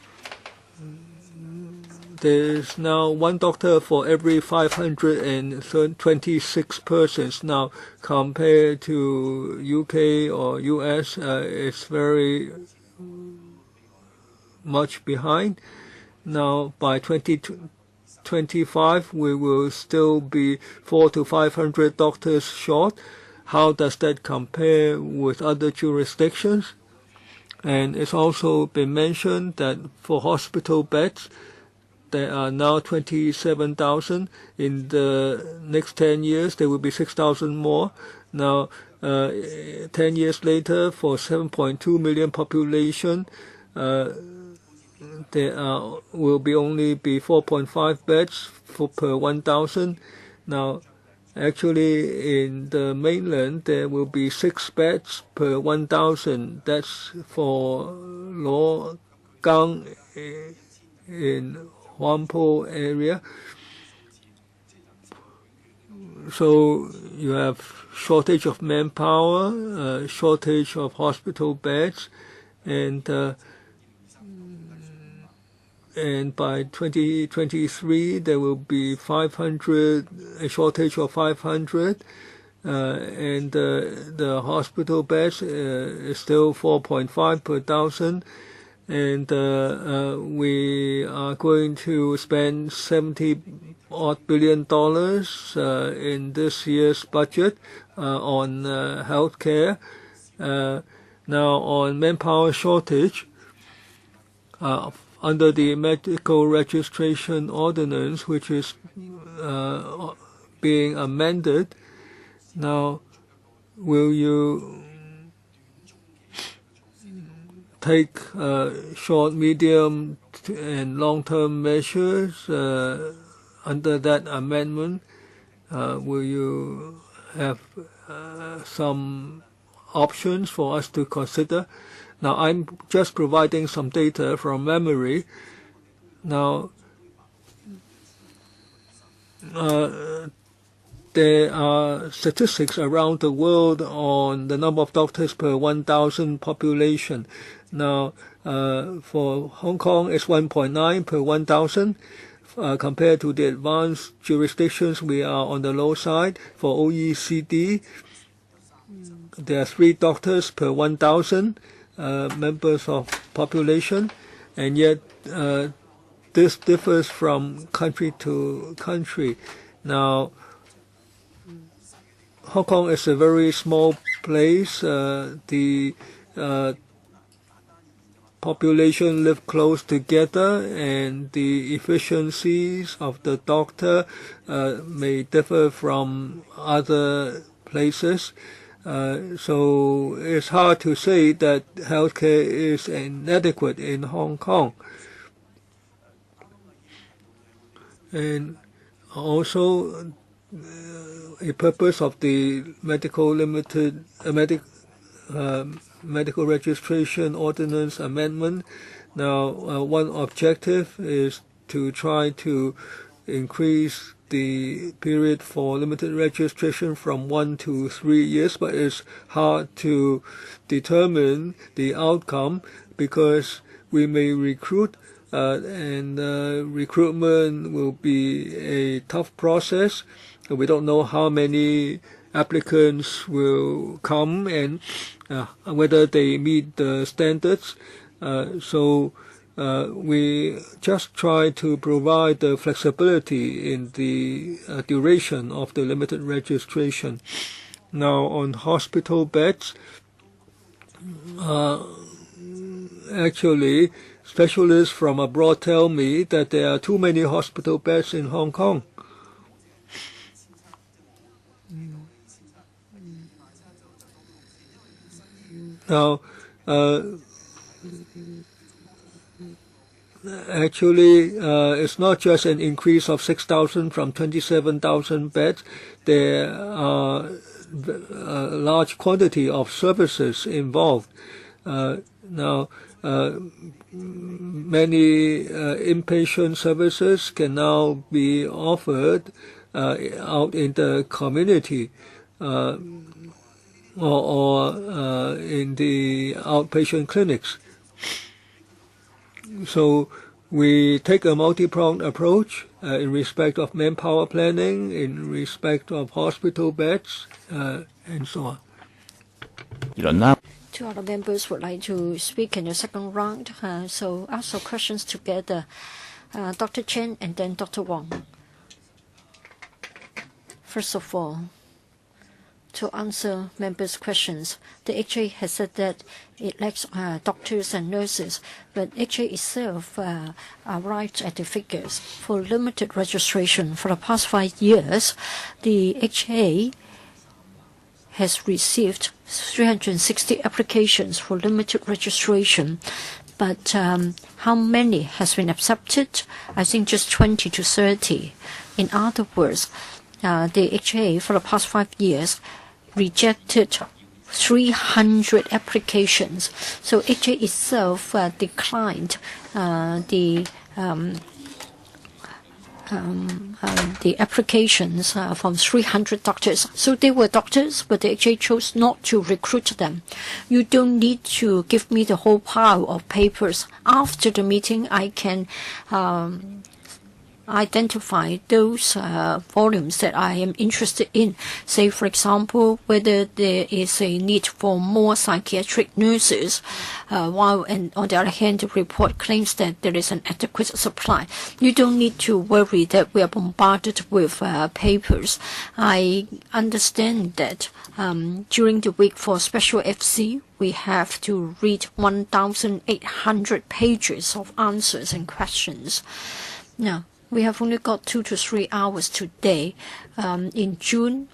There's now 1 doctor for every 526 persons. Now, compared to UK or US, it's very much behind. Now, by 2025, we will still be 400 to 500 doctors short. How does that compare with other jurisdictions? And it's also been mentioned that for hospital beds, there are now 27,000. In the next 10 years, there will be 6,000 more. Now, 10 years later, for 7.2 million population, there will be only be 4.5 beds per 1,000. Now, actually, in the mainland, there will be 6 beds per 1,000. That's for Lo Gang in Huangpo area. So you have shortage of manpower, shortage of hospital beds, and by 2023 there will be 500, a shortage of 500, and the hospital beds is still 4.5 per 1,000. And we are going to spend $70-odd billion in this year's budget on healthcare. Now, on manpower shortage, under the medical registration ordinance, which is being amended, now, will you take short, medium, and long-term measures under that amendment? Will you have some options for us to consider? Now, I'm just providing some data from memory. Now, there are statistics around the world on the number of doctors per 1,000 population. Now, for Hong Kong, it's 1.9 per 1,000. Compared to the advanced jurisdictions, we are on the low side. For OECD, there are 3 doctors per 1,000 members of population, and yet this differs from country to country. Now, Hong Kong is a very small place. The population live close together, and the efficiencies of the doctor may differ from other places. So it's hard to say that healthcare is inadequate in Hong Kong. And also, a purpose of the medical registration ordinance amendment. Now, one objective is to try to increase the period for limited registration from 1 to 3 years, but it's hard to determine the outcome because we may recruit and recruitment will be a tough process. We don't know how many applicants will come and whether they meet the standards. So we just try to provide the flexibility in the duration of the limited registration. Now, on hospital beds, actually, specialists from abroad tell me that there are too many hospital beds in Hong Kong. Now, actually, it's not just an increase of 6,000 from 27,000 beds. There are a large quantity of services involved. Now, many inpatient services can now be offered out in the community or in the outpatient clinics. So we take a multi-pronged approach in respect of manpower planning, in respect of hospital beds, and so on. Two other members would like to speak in the second round, so ask your questions together. Dr. Chen and then Dr. Wong. First of all, to answer members' questions, the HA has said that it lacks doctors and nurses, but HA itself arrived at the figures for limited registration. For the past 5 years, the HA has received 360 applications for limited registration, but how many has been accepted? I think just 20 to 30. In other words, the HA for the past 5 years rejected 300 applications. So HA itself declined the applications from 300 doctors. So they were doctors, but the HA chose not to recruit them. You don't need to give me the whole pile of papers. After the meeting, I can identify those volumes that I am interested in. Say, for example, whether there is a need for more psychiatric nurses, while and on the other hand, the report claims that there is an adequate supply. You don't need to worry that we are bombarded with papers. I understand that during the week for special FC, we have to read 1,800 pages of answers and questions. Now, we have only got 2 to 3 hours today. In June,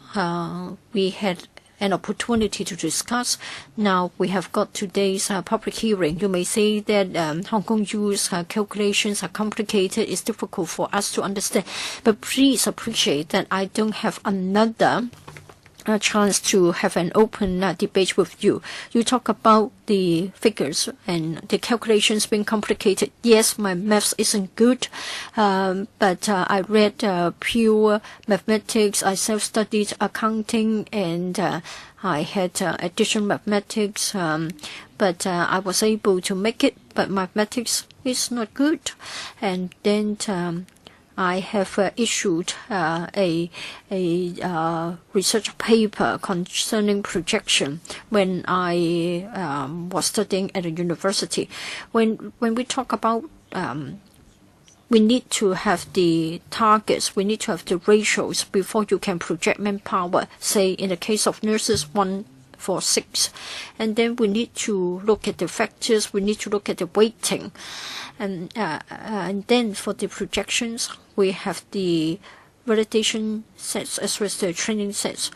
we had an opportunity to discuss. Now we have got today's public hearing. You may say that Hong Kong use calculations are complicated. It's difficult for us to understand. But please appreciate that I don't have another a chance to have an open debate with you. You talk about the figures and the calculations being complicated. Yes, my maths isn't good, but I read pure mathematics. I self-studied accounting, and I had addition mathematics, but I was able to make it. But mathematics is not good. And then I have issued a research paper concerning projection when I was studying at a university. When we talk about we need to have the targets, we need to have the ratios before you can project manpower. Say in the case of nurses, 1/6, and then we need to look at the factors, we need to look at the weighting, and then for the projections, we have the validation sets as well as the training sets.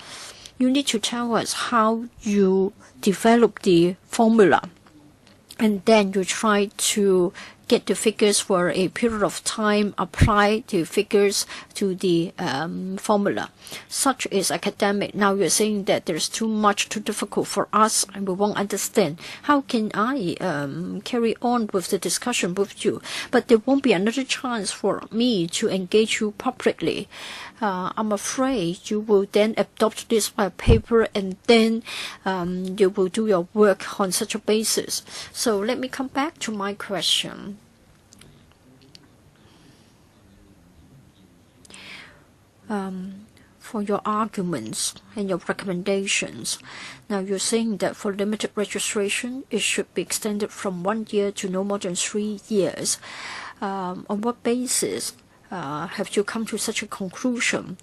You need to tell us how you develop the formula, and then you try to get the figures for a period of time, apply the figures to the formula. Such is academic. Now you're saying that there's too much, too difficult for us, and we won't understand. How can I carry on with the discussion with you? But there won't be another chance for me to engage you publicly. I'm afraid you will then adopt this paper, and then you will do your work on such a basis. So let me come back to my question. For your arguments and your recommendations. Now you're saying that for limited registration, it should be extended from 1 year to no more than 3 years. On what basis have you come to such a conclusion?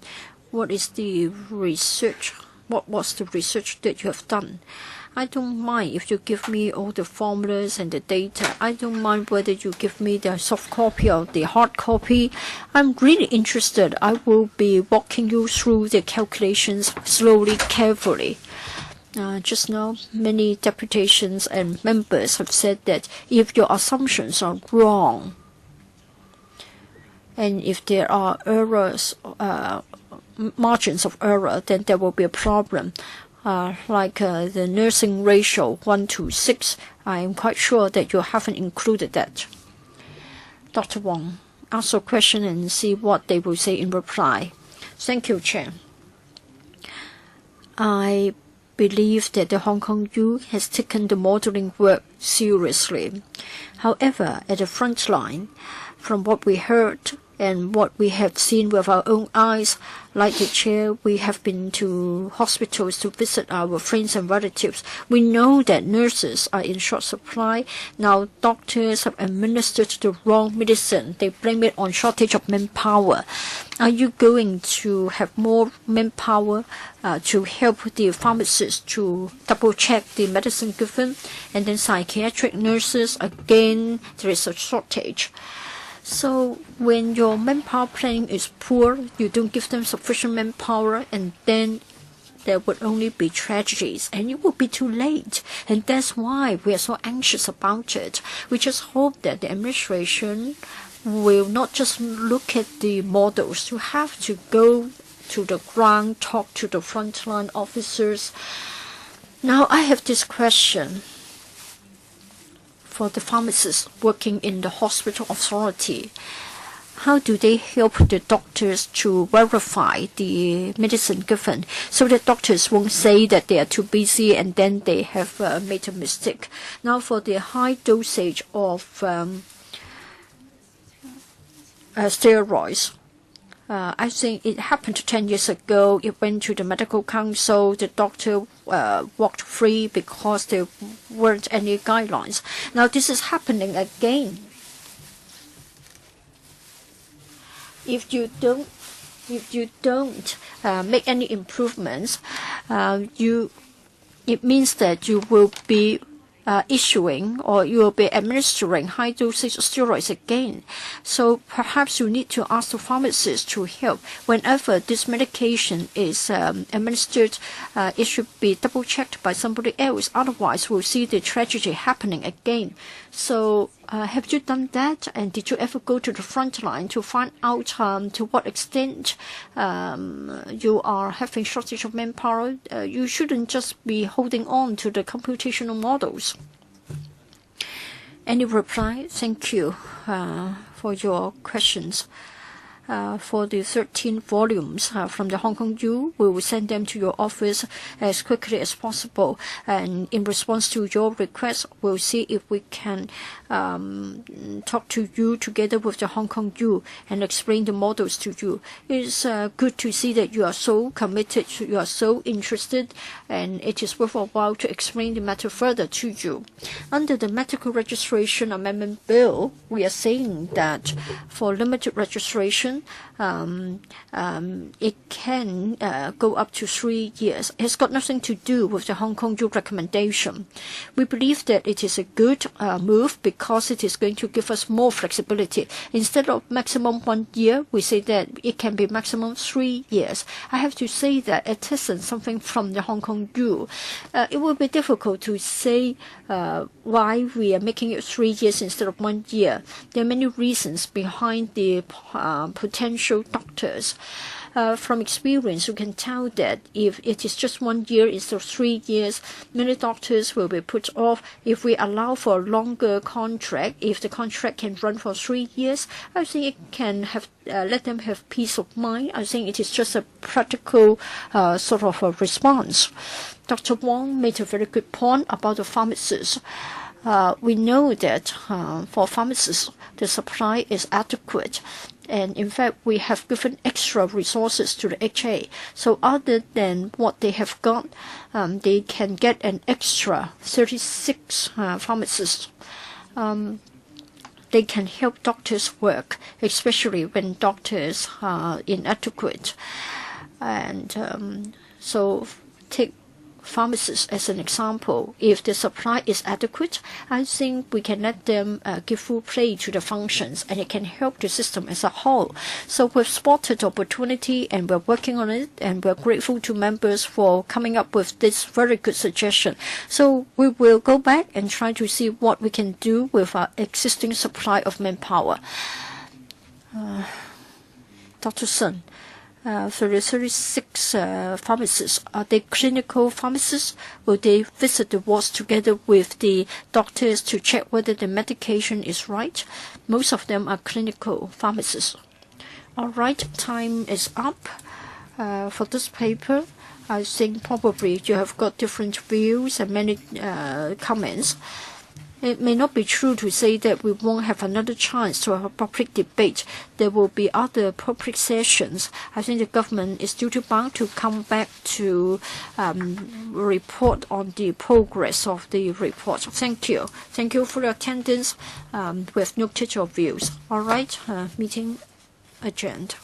What is the research? What was the research that you have done? I don't mind if you give me all the formulas and the data. I don't mind whether you give me the soft copy or the hard copy. I'm really interested. I will be walking you through the calculations slowly, carefully. Just now, many deputations and members have said that if your assumptions are wrong, and if there are errors, margins of error, then there will be a problem. Like the nursing ratio 1 to 6, I am quite sure that you haven't included that. Dr. Wong, ask a question and see what they will say in reply. Thank you, Chair. I believe that the Hong Kong U has taken the modeling work seriously. However, at the front line, from what we heard and what we have seen with our own eyes, like the Chair, we have been to hospitals to visit our friends and relatives. We know that nurses are in short supply. Now doctors have administered the wrong medicine. They blame it on shortage of manpower. Are you going to have more manpower to help the pharmacists to double check the medicine given? And then psychiatric nurses, again, there is a shortage. So when your manpower planning is poor, you don't give them sufficient manpower, and then there would only be tragedies, and it will be too late. And that's why we are so anxious about it. We just hope that the administration will not just look at the models. You have to go to the ground, talk to the frontline officers. Now I have this question. For the pharmacists working in the hospital authority, how do they help the doctors to verify the medicine given so that doctors won't say that they are too busy and then they have made a mistake? Now for the high dosage of steroids, I think it happened 10 years ago. It went to the medical council. The doctor walked free because there weren't any guidelines. Now this is happening again. If you don't make any improvements, it means that you will be issuing or you will be administering high dosage steroids again. So perhaps you need to ask the pharmacist to help. Whenever this medication is administered, it should be double checked by somebody else. Otherwise, we'll see the tragedy happening again. So have you done that? And did you ever go to the front line to find out to what extent you are having shortage of manpower? You shouldn't just be holding on to the computational models. Any reply? Thank you for your questions. For the 13 volumes from the Hong Kong U, we will send them to your office as quickly as possible. And in response to your request, we'll see if we can talk to you together with the Hong Kong U and explain the models to you. It's good to see that you are so committed, you are so interested, and it is worth a while to explain the matter further to you. Under the Medical Registration Amendment Bill, we are saying that for limited registration, maximum, it can go up to 3 years. It's got nothing to do with the Hong Kong rule recommendation. We believe that it is a good move because it is going to give us more flexibility. Instead of maximum 1 year, we say that it can be maximum 3 years. I have to say that it isn't something from the Hong Kong rule. It will be difficult to say why we are making it 3 years instead of 1 year. There are many reasons behind the potential doctors. From experience, you can tell that if it is just 1 year instead of 3 years, many doctors will be put off. If we allow for a longer contract, if the contract can run for 3 years, I think it can have let them have peace of mind. I think it is just a practical sort of a response. Dr. Wong made a very good point about the pharmacists. We know that for pharmacists, the supply is adequate. And in fact, we have given extra resources to the HA. So other than what they have got, they can get an extra 36 pharmacists. They can help doctors work, especially when doctors are inadequate. And so take pharmacists as an example. If the supply is adequate, I think we can let them give full play to the functions, and it can help the system as a whole. So we've spotted opportunity and we're working on it, and we're grateful to members for coming up with this very good suggestion. So we will go back and try to see what we can do with our existing supply of manpower. Dr. Sun. For the 36 pharmacists, are they clinical pharmacists? Will they visit the wards together with the doctors to check whether the medication is right? Most of them are clinical pharmacists. All right, time is up for this paper. I think probably you have got different views and many comments. It may not be true to say that we won't have another chance to have a public debate. There will be other public sessions. I think the government is duty-bound to come back to report on the progress of the report. Thank you. Thank you for your attendance. We have noted your views. All right, meeting adjourned.